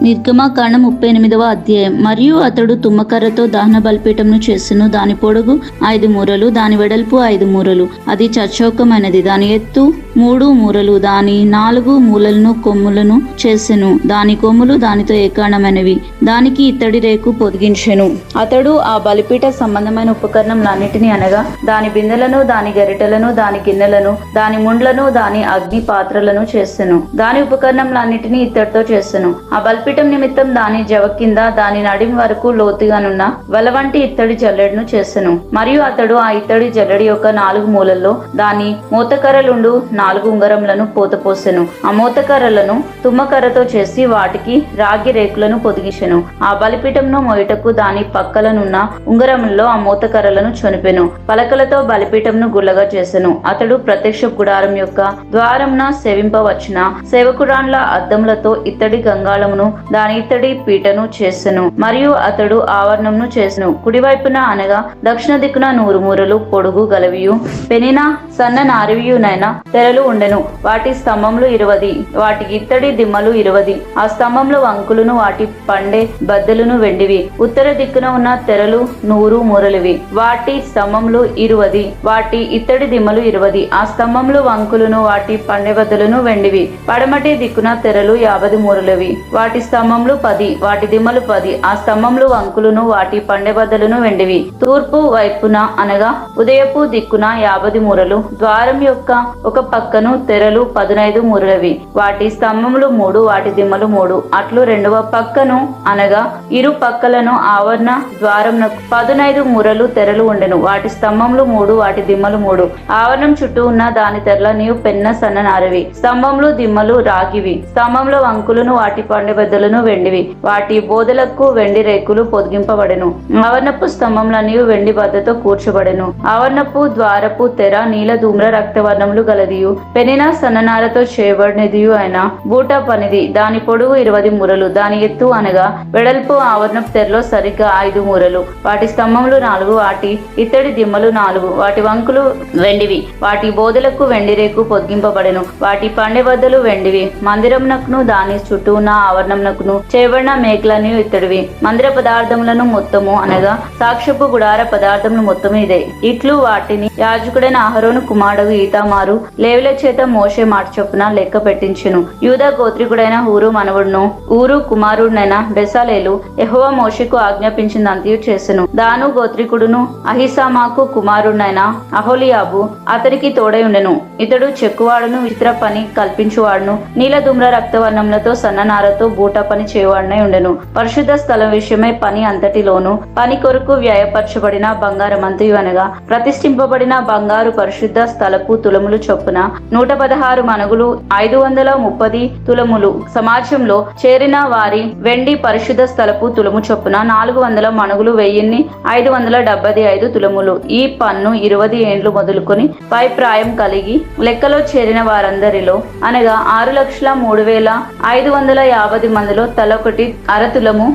నిర్గమకాండం 38వ అధ్యాయం. మరియు అతడు తుమ్మకర్రతో దహన బలిపీఠమును చేసెను. దాని పొడుగు 5 మూరలు, దాని వెడల్పు 5 మూరలు, అది చచ్చౌకమైనది. దాని ఎత్తు 3 మూరలు, దాని 4 మూలలను కొమ్ములను చేసెను. దాని కొమ్ములు దానితో ఏకాండమైనవి. దానికి ఇత్తడి రేకు పొదిగించెను. అతడు ఆ బలిపీఠ సంబంధమైన ఉపకరణములన్నిటినీ అనగా దాని బిందెలను, దాని గరిటెలను, దాని గిన్నెలను, దాని ముండ్లను, దాని అగ్ని పాత్రలను చేసెను. దాని ఉపకరణములన్నిటినీ ఇత్తడితో చేసెను. ఆ బలిపీఠం నిమిత్తం దాని జవ కింద దాని నడిం వరకు లోతుగానున్న వల వంటి ఇత్తడి జల్లెడను చేసెను. మరియు అతడు ఆ ఇత్తడి జల్లెడి యొక్క 4 మూలల్లో దాని మోతకర్రలుండు 4 ఉంగరములను పోతపోసెను. ఆ మోతకర్రలను తుమ్మకర్రతో చేసి వాటికి రాగి రేకులను పొదిగించెను. ఆ బలిపీఠంను మోయుటకు దాని పక్కలనున్న ఉంగరములలో ఆ మోతకర్రలను చొనిపెను. పలకలతో బలిపీఠంను గుల్లగా చేసెను. అతడు ప్రత్యక్ష గుడారం యొక్క ద్వారమున సేవింపవచ్చిన సేవకురాండ్ల అద్దములతో ఇత్తడి గంగాళమును దాని ఇత్తడి పీటను చేసెను. మరియు అతడు ఆవరణమును చేసెను. కుడివైపున అనగా దక్షిణ దిక్కున 100 మూరలు పొడుగు గలవియు పెనిన సన్న నారివియునైన తెర తెరలు ఉండెను. వాటి స్తంభములు 20, వాటి ఇత్తడి దిమ్మలు 20. ఆ స్తంభంలో వంకులను వాటి పండే బద్దలును వెండివి. ఉత్తర దిక్కున ఉన్న తెరలు 100 మూరలివి. వాటి స్తంభములు 20, వాటి ఇత్తడి దిమ్మలు 20. ఆ స్తంభంలో వంకులను వాటి పండే బద్దలును వెండివి. పడమటి దిక్కున తెరలు 50 మూరలివి. వాటి స్తంభములు 10, వాటి దిమ్మలు 10. ఆ స్తంభంలో వంకులను వాటి పండే బద్దలును వెండివి. తూర్పు వైపున అనగా ఉదయపు దిక్కున 50 మూరలు. ద్వారం యొక్క ఒక పక్కను తెరలు 15 మూరలవి. వాటి స్తంభములు 3, వాటి దిమ్మలు 3. అట్లు రెండవ పక్కను అనగా ఇరు పక్కలను ఆవరణ ద్వారంనకు 15 మూరలు తెరలు ఉండెను. వాటి స్తంభములు 3, వాటి దిమ్మలు 3. ఆవరణం చుట్టూ ఉన్న దాని తెరల నీవు పెన్న సన్ననారవి. స్తంభములు దిమ్మలు రాగివి. స్తంభంలో వంకులను వాటి పండెబద్దలను వెండివి. వాటి బోధలకు వెండి రేకులు పొదిగింపబడెను. ఆవరణపు స్తంభములన్నీ వెండి బద్దతో కూర్చబడెను. ఆవరణపు ద్వారపు తెర నీల ధూమ్ర రక్తవర్ణములు గలదియు పెనిన సన్ననారతో చేయబడినదియు అయిన బూట పనిది. దాని పొడుగు 20 మూరలు. దాని ఎత్తు అనగా వెడల్పు ఆవరణపు తెరలో సరిగ్గా 5 మూరలు. వాటి స్తంభములు 4, వాటి ఇత్తడి దిమ్మలు 4. వాటి వంకులు వెండివి. వాటి బోధలకు వెండి రేకు పొదిగింపబడెను. వాటి పండె బద్దలు వెండివి. మందిరమునకును దాని చుట్టూ ఉన్న ఆవరణమునకును చేయబడిన మేకలన్నీ ఇత్తడివి. మందిర పదార్థములను మొత్తము అనగా సాక్ష్యపు గుడార పదార్థములు మొత్తము ఇదే. ఇట్లు వాటిని యాజకుడైన అహరోను కుమారుడు ఈతామారు లేవిల చేత మోషే మాట చొప్పున లెక్క పెట్టించెను. యూదా గోత్రికుడైన ఊరు మనవుడును ఊరు కుమారుడైన బెసాలేలు యెహోవా మోషేకు ఆజ్ఞాపించిందంతయు చేసెను. దాను గోత్రికుడును అహిసామాకు కుమారుడైన అహోలియాబు అతనికి తోడై ఉండెను. ఇతడు చెక్కువాడును, విచిత్ర పని కల్పించువాడును, నీల ధూమ్ర రక్తవర్ణములతో సన్ననారతో బూట పని చేయువాడునై ఉండెను. పరిశుద్ధ స్థలం విషయమై పని అంతటిలోను పని కొరకు వ్యయపరచబడిన బంగారమంతయు అనగా ప్రతిష్ఠింపబడిన బంగారు పరిశుద్ధ స్థలపు తులములు చొప్పున 116 మణుగులు 530 తులములు. సమాజంలో చేరిన వారి వెండి పరిశుద్ధ స్థలపు తులము చొప్పున 400 మణుగులు 1575 తులములు. ఈ పన్ను 20 ఏండ్లు మొదలుకొని పై ప్రాయం కలిగి లెక్కలో చేరిన వారందరిలో అనగా 6,03,550 మందిలో తలొకటి అరతులము.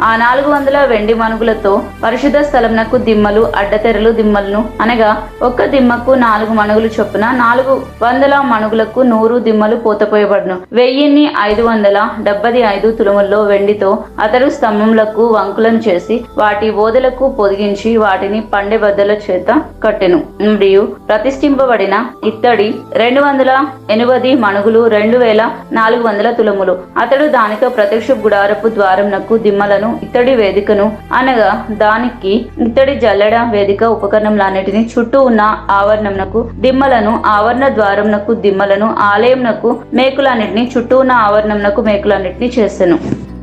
ఆ 400 వెండి మణుగులతో పరిశుద్ధ స్థలమునకు దిమ్మలు, అడ్డతెరలు దిమ్మలను అనగా ఒక్క దిమ్మకు 4 మణుగులు చొప్పున 400 మణుగులకు 100 దిమ్మలు పోతపోయబడును. 1575 తులముల్లో వెండితో అతడు స్తంభములకు వంకులను చేసి వాటి బోధలకు పొదిగించి వాటిని పండె బద్దల చేత కట్టెను. మరియు ప్రతిష్ఠింపబడిన ఇత్తడి 280 మణుగులు 2400 తులములు. అతడు దానితో ప్రత్యక్ష గుడారపు ద్వారమునకు దిమ్మలను, ఇత్తడి వేదికను అనగా దానికి ఇత్తడి జల్లెడ వేదిక ఉపకరణములన్నిటిని, చుట్టూ ఉన్న ఆవరణమునకు దిమ్మలను, ఆవరణ ద్వారమునకు దిమ్మలను, ఆలయమునకు మేకులన్నిటిని, చుట్టూ ఉన్న ఆవరణమునకు మేకులన్నిటిని చేసెను.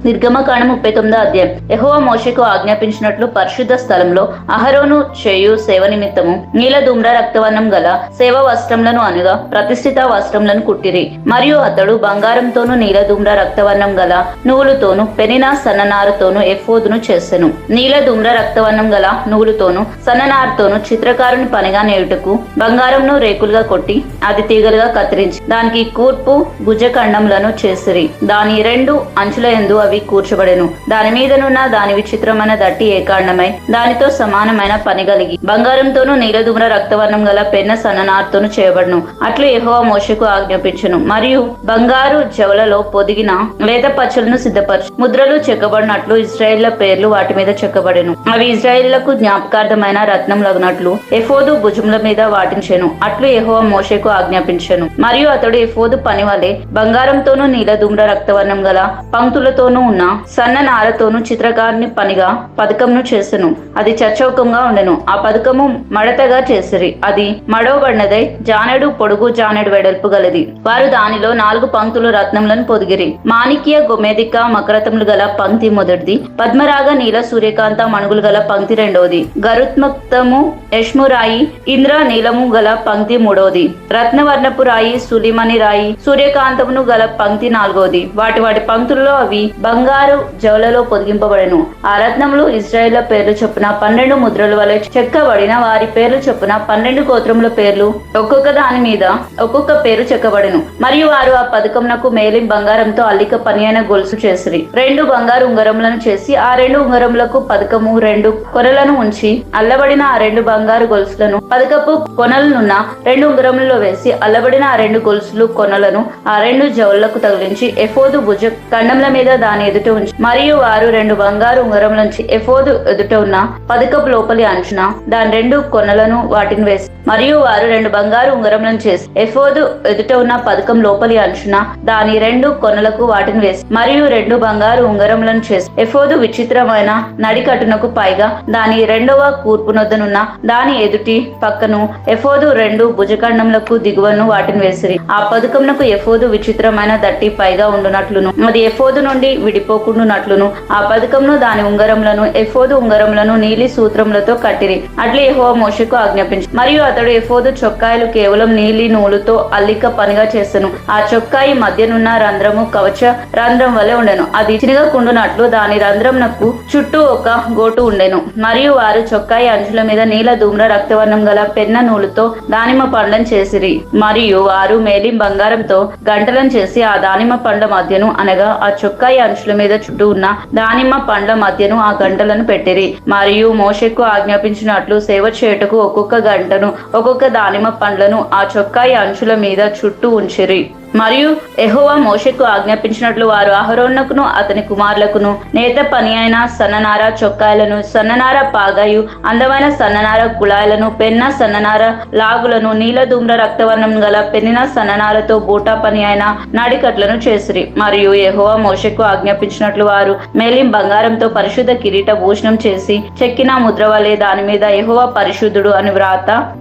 నిర్గమకాండం 39వ అధ్యాయం. యెహోవా మోషేకు ఆజ్ఞాపించినట్లు పరిశుద్ధ స్థలంలో అహరోను చేయు సేవ నిమిత్తము నీల ధూమ్ర రక్తవర్ణం గల సేవ వస్త్రములను అనగా ప్రతిష్ఠిత వస్త్రములను కుట్టిరి. మరియు అతడు బంగారంతోను నీల ధూమ్ర రక్తవర్ణం గల నువ్వులతోను పెనిన సన్ననారతోను ఎఫోదును చేసెను. నీల ధూమ్ర రక్తవర్ణం గల నువ్వులతోను సన్ననారతోను చిత్రకారుని పనిగా నేయుటకు బంగారంను రేకులుగా కొట్టి అది తీగలుగా కత్తిరించి దానికి కూర్పు భుజఖండములను చేసిరి. దాని 2 అంచుల యందు అవి కూర్చబడెను. దాని మీదనున్న దాని విచిత్రమైన దట్టి ఏకాండమై దానితో సమానమైన పని కలిగి బంగారంతోను నీలధూమ్ర రక్తవర్ణం గల పెన్న సన్ననారతోను చేయబడును. అట్లు యెహోవా మోషేకు ఆజ్ఞాపించెను. మరియు బంగారు జవలలో పొదిగిన లేత పచ్చలను సిద్ధపరచు. ముద్రలు చెక్కబడినట్లు ఇశ్రాయేళ్ల పేర్లు వాటి మీద చెక్కబడెను. అవి ఇశ్రాయేళ్లకు జ్ఞాపకార్థమైన రత్నములగునట్లు ఎఫోదు భుజముల మీద వాటించెను. అట్లు యెహోవా మోషేకు ఆజ్ఞాపించెను. మరియు అతడు ఎఫోదు పని వలె బంగారంతోను నీలధూమ్ర రక్తవర్ణం గల పంక్తులతోనూ ఉన్న సన్న నారతోను చిత్రకారుని పనిగా పథకంను చేసెను. అది చచ్చౌకంగా ఉండెను. ఆ పథకము మడతగా చేసిరి. అది మడవబడినదై జానెడు పొడుగు జానెడు వెడల్పు గలది. వారు దానిలో 4 పంక్తులు రత్నములను పొదిగిరి. మాణిక్య గోమేదిక మకరతములు గల పంక్తి మొదటిది. పద్మరాగ నీల సూర్యకాంత మణుగులు గల పంక్తి రెండవది. గరుత్మక్తము యష్మురాయి ఇంద్ర నీలము గల పంక్తి మూడవది. రత్నవర్ణపు రాయి సులిమని రాయి సూర్యకాంతమును గల పంక్తి నాలుగవది. వాటి పంక్తుల్లో అవి బంగారు జవలలో పొదిగింపబడెను. ఆ రత్నములు ఇశ్రాయేళ్ల పేర్లు చొప్పున 12 ముద్రల వలె చెక్కబడిన వారి పేర్లు చొప్పున 12 గోత్రముల పేర్లు ఒక్కొక్క దాని మీద ఒక్కొక్క పేరు చెక్కబడెను. మరియు వారు ఆ పథకమునకు మేలిం బంగారంతో అల్లిక పని అయిన గొలుసు చేసిరి. 2 బంగారు ఉంగరములను చేసి ఆ 2 ఉంగరములకు పథకము 2 కొనలను ఉంచి అల్లబడిన ఆ 2 బంగారు గొలుసులను పథకపు కొనలనున్న 2 ఉంగరములలో వేసి అల్లబడిన ఆ 2 గొలుసులు కొనలను ఆ 2 జవులకు తగిలించి ఎఫోదు భుజ ఖండముల మీద దాని ఎదుట ఉంచి మరియు వారు 2 బంగారు ఉంగరములంచి ఎఫోదు ఎదుట ఉన్న పథకపు లోపలి అంచున దాని 2 కొనలను వాటిని వేసి మరియు వారు 2 బంగారు ఉంగరములను చేసి ఎఫోదు ఎదుట ఉన్న పథకం లోపలి అంచున దాని 2 కొనలకు వాటిని వేసి మరియు 2 బంగారు ఉంగరములను చేసి ఎఫోదు విచిత్రమైన నడికట్టునకు పైగా దాని 2వ కూర్పునొద్దనున్న దాని ఎదుటి పక్కను ఎఫోదు 2 భుజఖండములకు దిగువను వాటిని వేసిరి. ఆ పథకమునకు ఎఫోదు విచిత్రమైన దట్టి పైగా ఉండునట్లును అది ఎఫోదు నుండి విడిపోకుండునట్లును ఆ పథకమును దాని ఉంగరములను ఎఫోదు ఉంగరములను నీలి సూత్రములతో కట్టిరి. అట్లా యెహోవా మోషేకు ఆజ్ఞాపించి మరియు అతడు ఎఫోదు చొక్కాయలు కేవలం నీలి నూలుతో అల్లిక పనిగా చేసెను. ఆ చొక్కాయి మధ్యనున్న రంధ్రము కవచ రంధ్రం వలె ఉండెను. అది చినగకుండునట్లు దాని రంధ్రమునకు చుట్టూ ఒక గోటు ఉండెను. మరియు వారు చొక్కాయి అంచుల మీద నీల ధూమ్ర రక్తవర్ణం గల పెన్న నూలుతో దానిమ్మ పండ్లను చేసిరి. మరియు వారు మేలిం బంగారంతో గంటలను చేసి ఆ దానిమ్మ పండ్ల మధ్యను అనగా ఆ చొక్కాయి అంచుల మీద చుట్టూ ఉన్న దానిమ్మ పండ్ల మధ్యను ఆ గంటలను పెట్టిరి. మరియు మోషేకు ఆజ్ఞాపించినట్లు సేవ చేయుటకు ఒక్కొక్క గంటను ఒక్కొక్క దానిమ్మ పండ్లను ఆ చొక్కాయి అంచుల మీద చుట్టూ ఉంచిరి. మరియు యెహోవా మోషేకు ఆజ్ఞాపించినట్లు వారు అహరోనుకును అతని కుమారులకును నేత పని అయిన సన్ననార చొక్కాయలను సన్ననార పాగాయు అందమైన సన్ననార కుళాయిలను పెన్న సన్ననార లాగులను నీల ధూమ్ర రక్తవర్ణం గల పెన్నిన సన్ననారతో బూటా పని అయిన నాడికట్లను చేసిరి. మరియు యెహోవా మోషేకు ఆజ్ఞాపించినట్లు వారు మేలిం బంగారంతో పరిశుద్ధ కిరీట భూషణం చేసి చెక్కిన ముద్ర వలె దాని మీద యెహోవా పరిశుద్ధుడు అని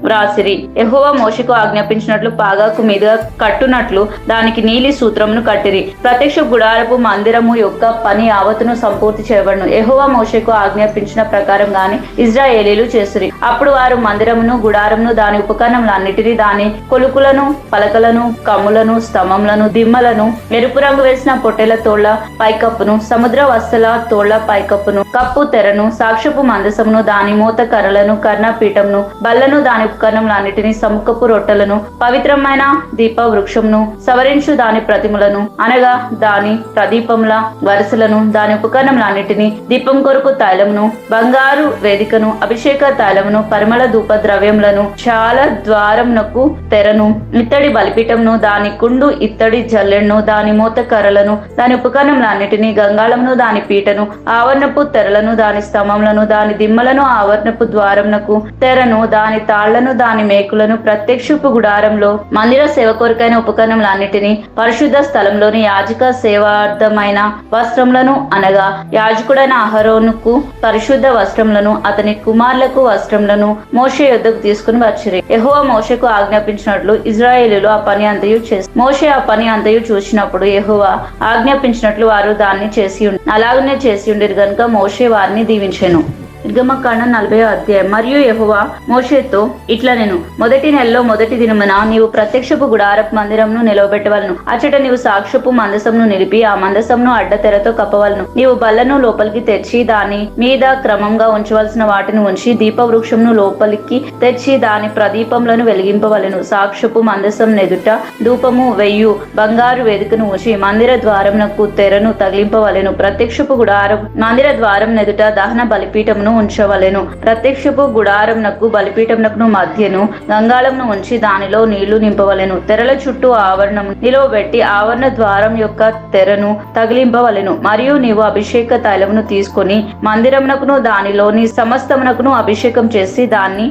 వ్రాసిరి. యెహోవా మోషేకు ఆజ్ఞాపించినట్లు పాగాకు మీద కట్టునట్లు దానికి నీలి సూత్రమును కట్టిరి. ప్రత్యక్ష గుడారపు మందిరము యొక్క పని యావత్తును సంపూర్తి చేయబడును యెహోవా మోషేకు ఆజ్ఞాపించిన ప్రకారం గాని ఇశ్రాయేలీలు చేసిరి. అప్పుడు వారు మందిరమును గుడారమును దాని ఉపకరణములన్నిటినీ దాని కొలుకులను పలకలను కమ్ములను స్తంభములను దిమ్మలను ఎరుపు రంగు వేసిన పొట్టెల తోళ్ల పైకప్పును సముద్ర వస్తల తోళ్ల పైకప్పును కప్పు తెరను సాక్ష్యపు మందసమును దాని మూత కర్రలను కర్ణపీఠమును బల్లను దాని ఉపకరణములన్నిటినీ సముఖపు రొట్టెలను పవిత్రమైన దీప వృక్షమును సవరించు దాని ప్రతిమలను అనగా దాని ప్రదీపముల వరుసలను దాని ఉపకరణములన్నిటినీ దీపం కొరకు తైలమును బంగారు వేదికను అభిషేక తైలమును పరిమళ ధూప ద్రవ్యములను చాలా ద్వారమునకు తెరను ఇత్తడి బలిపీఠమును దాని కుండు ఇత్తడి జల్లెడును దాని మూత కర్రలను దాని ఉపకరణములన్నిటినీ గంగాళమును దాని పీటను ఆవరణపు తెరలను దాని స్తంభములను దాని దిమ్మలను ఆవరణపు ద్వారమునకు తెరను దాని తాళ్లను దాని మేకులను ప్రత్యక్షపు గుడారంలో మందిర సేవ కొరకైన ఉపకరణములన్నిటినీ పరిశుద్ధ స్థలంలోని యాజక సేవార్థమైన వస్త్రములను అనగా యాజకుడైన అహరోనుకు పరిశుద్ధ వస్త్రములను అతని కుమారులకు వస్త్రములను మోషే యొద్దకు తీసుకుని వచ్చిరి. యెహోవా మోషేకు ఆజ్ఞాపించినట్లు ఇశ్రాయేలీయులు ఆ పని అంతయు చేసి మోషే ఆ పని అంతయు చూసినప్పుడు యెహోవా ఆజ్ఞాపించినట్లు వారు దాన్ని అలాగనే చేసి ఉండిరి గనుక మోషే వారిని దీవించెను. నిర్గమకాండం 40వ అధ్యాయం. మరియు యెహోవా మోషేతో ఇట్లా నేను మొదటి నెలలో మొదటి దినమున నీవు ప్రత్యక్షపు గుడారపు మందిరమును నిలవబెట్టవలను. అచ్చట నీవు సాక్ష్యపు మందసమును నిలిపి ఆ మందసమును అడ్డతెరతో కప్పవలను. నీవు బల్లను లోపలికి తెచ్చి దాని మీద క్రమంగా ఉంచవలసిన వాటిని ఉంచి దీప వృక్షమును లోపలికి తెచ్చి దాని ప్రదీపములను వెలిగింపవలను. సాక్ష్యపు మందసం ఎదుట ధూపము వెయ్యు బంగారు వేదికను ఉంచి మందిర ద్వారమునకు తెరను తగిలింపవలెను. ప్రత్యక్షపు గుడారం మందిర ద్వారం ఎదుట దహన బలిపీఠమును ఉంచవలెను. ప్రత్యక్షపు గుడారంనకు బలిపీఠమునకు మధ్యను గంగాళమును ఉంచి దానిలో నీళ్లు నింపవలెను. తెరల చుట్టూ ఆవరణము నిలువబెట్టి ఆవరణ ద్వారం యొక్క తెరను తగిలింపవలెను. మరియు నీవు అభిషేక తైలమును తీసుకొని మందిరమునకును దానిలోని సమస్తమునకును అభిషేకం చేసి దాని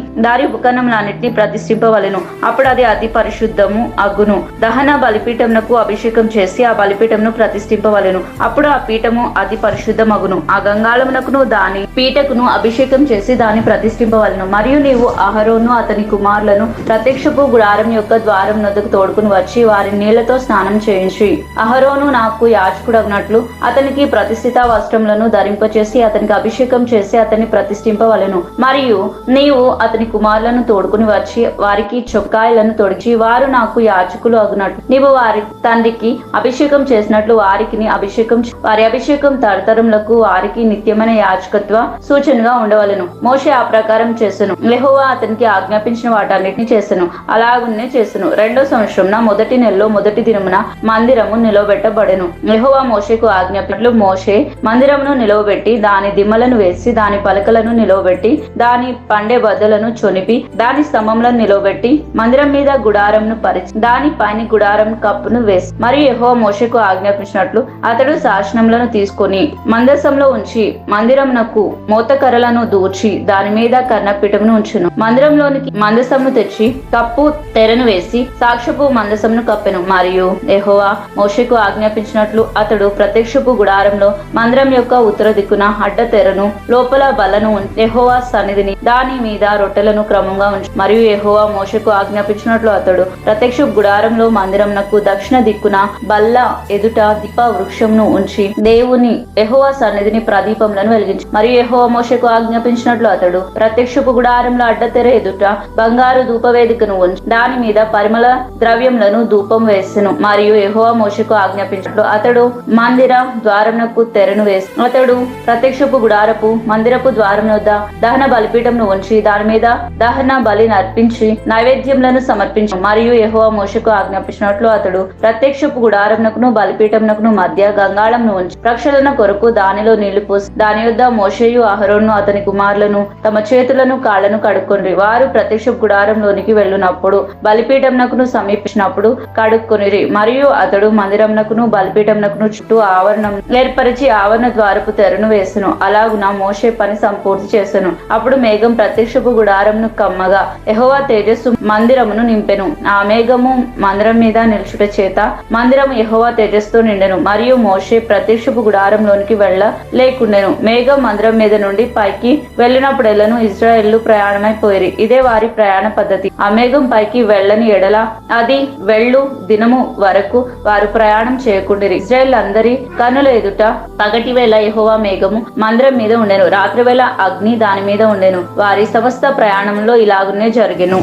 ఉపకరణములన్నిటినీ ప్రతిష్ఠింపవలెను. అప్పుడు అది అతి పరిశుద్ధము అగును. దహన బలిపీఠమునకు అభిషేకం చేసి ఆ బలిపీఠమును ప్రతిష్ఠింపవలెను. అప్పుడు ఆ పీఠము అతి పరిశుద్ధమగును. ఆ గంగాళమునకును దాని పీఠకును అభిషేకం చేసి దాన్ని ప్రతిష్ఠింపవలను. మరియు నీవు అహరోను అతని కుమారులను ప్రత్యక్షపు గుడారం యొక్క ద్వారం నొద్దకు తోడుకుని వచ్చి వారి నీళ్లతో స్నానం చేయించి, అహరోను నాకు యాజకుడగినట్లు అతనికి ప్రతిష్ఠిత వస్త్రములను ధరింపచేసి అతనికి అభిషేకం చేసి అతన్ని ప్రతిష్ఠింపవలను. మరియు నీవు అతని కుమారులను తోడుకుని వచ్చి వారికి చొక్కాయలను తొడిచి వారు నాకు యాజకులు అగునట్లు నీవు వారి తండ్రికి అభిషేకం చేసినట్లు వారి అభిషేకం తరతరములకు వారికి నిత్యమైన యాజకత్వ సూచనగా ఉండవలను. మోషే ఆ ప్రకారం చేసెను. యెహోవా అతనికి ఆజ్ఞాపించిన వాటన్నిటిని చేసెను. అలాగునే చేసెను. 2వ సంవత్సరం మొదటి నెలలో మొదటి దినమున మందిరము నిలవబెట్టబడెను. యెహోవా మోషేకు ఆజ్ఞాపించినట్లు మోషే మందిరమును నిలవబెట్టి దాని దిమ్మలను వేసి దాని పలకలను నిలవబెట్టి దాని పండే బద్దలను చొనిపి దాని స్తంభములను నిలవబెట్టి మందిరం మీద గుడారంను పరిచి దాని పైన గుడారం కప్పును వేసి, మరియు యెహోవా మోషేకు ఆజ్ఞాపించినట్లు అతడు శాసనములను తీసుకొని మందసంలో ఉంచి మందిరమునకు మోతకర్రలను దూర్చి దాని మీద కర్ణపీఠమును ఉంచును. మందిరంలోనికి మందసంను తెచ్చి కప్పు తెరను వేసి సాక్ష్యపు మందసంను కప్పెను. మరియు యెహోవా మోషేకు ఆజ్ఞాపించినట్లు అతడు ప్రత్యక్షపు గుడారంలో మందిరం యొక్క ఉత్తర దిక్కున అడ్డ తెరను లోపల బలను యెహోవా సన్నిధిని దాని మీద రొట్టెలను క్రమంగా ఉంచు. మరియు యెహోవా మోషేకు ఆజ్ఞాపించినట్లు అతడు ప్రత్యక్ష గుడారంలో మందిరంనకు దక్షిణ దిక్కున బల్ల ఎదుట దీప వృక్షమును ఉంచి దేవుని యెహోవా సన్నిధిని ప్రదీపములను వెలిగించి, మరియు యెహోవా మోషేకు ఆజ్ఞాపించినట్లు అతడు ప్రత్యక్షపు గుడారంలో అడ్డతెర ఎదుట బంగారు ధూపవేదికను ఉంచి దాని మీద పరిమళ ద్రవ్యములను ధూపం వేసెను. మరియు యెహోవా మోషేకు ఆజ్ఞాపించినట్లు అతడు మందిర ద్వారమునకు తెరను వేసి అతడు ప్రత్యక్షపు గుడారపు మందిరపు ద్వారం వద్ద దహన బలిపీఠమును ఉంచి దాని మీద దహన బలిని అర్పించి నైవేద్యములను సమర్పించు. మరియు యెహోవా మోషేకు ఆజ్ఞాపించినట్లు అతడు ప్రత్యక్షపు గుడారమునకును బలిపీఠమునకును మధ్య గంగాళమును ఉంచి ప్రక్షాళన కొరకు దానిలో నీళ్లు పోసి దాని యొద్ద మోషేయు అహరోను అతని కుమారులను తమ చేతులను కాళ్లను కడుక్కొనిరి. వారు ప్రత్యక్ష గుడారంలోనికి వెళ్ళినప్పుడు బలిపీఠమునకును సమీపించినప్పుడు కడుక్కొనిరి. మరియు అతడు మందిరమునకును బలిపీఠమునకును చుట్టూ ఆవరణం ఏర్పరిచి ఆవరణ ద్వారపు తెరను వేసెను. అలాగున మోషే పని సంపూర్తి చేసెను. అప్పుడు మేఘం ప్రత్యక్షపు గుడారమును కమ్మగా యెహోవా తేజస్సు మందిరమును నింపెను. ఆ మేఘము మందిరం మీద నిలుచుట చేత మందిరము యెహోవా తేజస్సుతో నిండెను. మరియు మోషే ప్రత్యక్షపు గుడారంలోనికి వెళ్ళ లేకుండెను. మేఘం మందిరం మీద నుండి పైకి వెళ్ళినప్పుడెల్లను ఇశ్రాయేలు ప్రయాణమైపోయిరి. ఇదే వారి ప్రయాణ పద్ధతి. ఆ మేఘం పైకి వెళ్ళని ఎడల అది వెళ్ళు దినము వరకు వారు ప్రయాణం చేయకుండిరి. ఇశ్రాయేల్ అందరి కనుల ఎదుట పగటి వేళ యెహోవా మేఘము మందిరం మీద ఉండెను, రాత్రి వేళ అగ్ని దాని మీద ఉండెను. వారి సమస్త ప్రయాణంలో ఇలాగునే జరిగెను.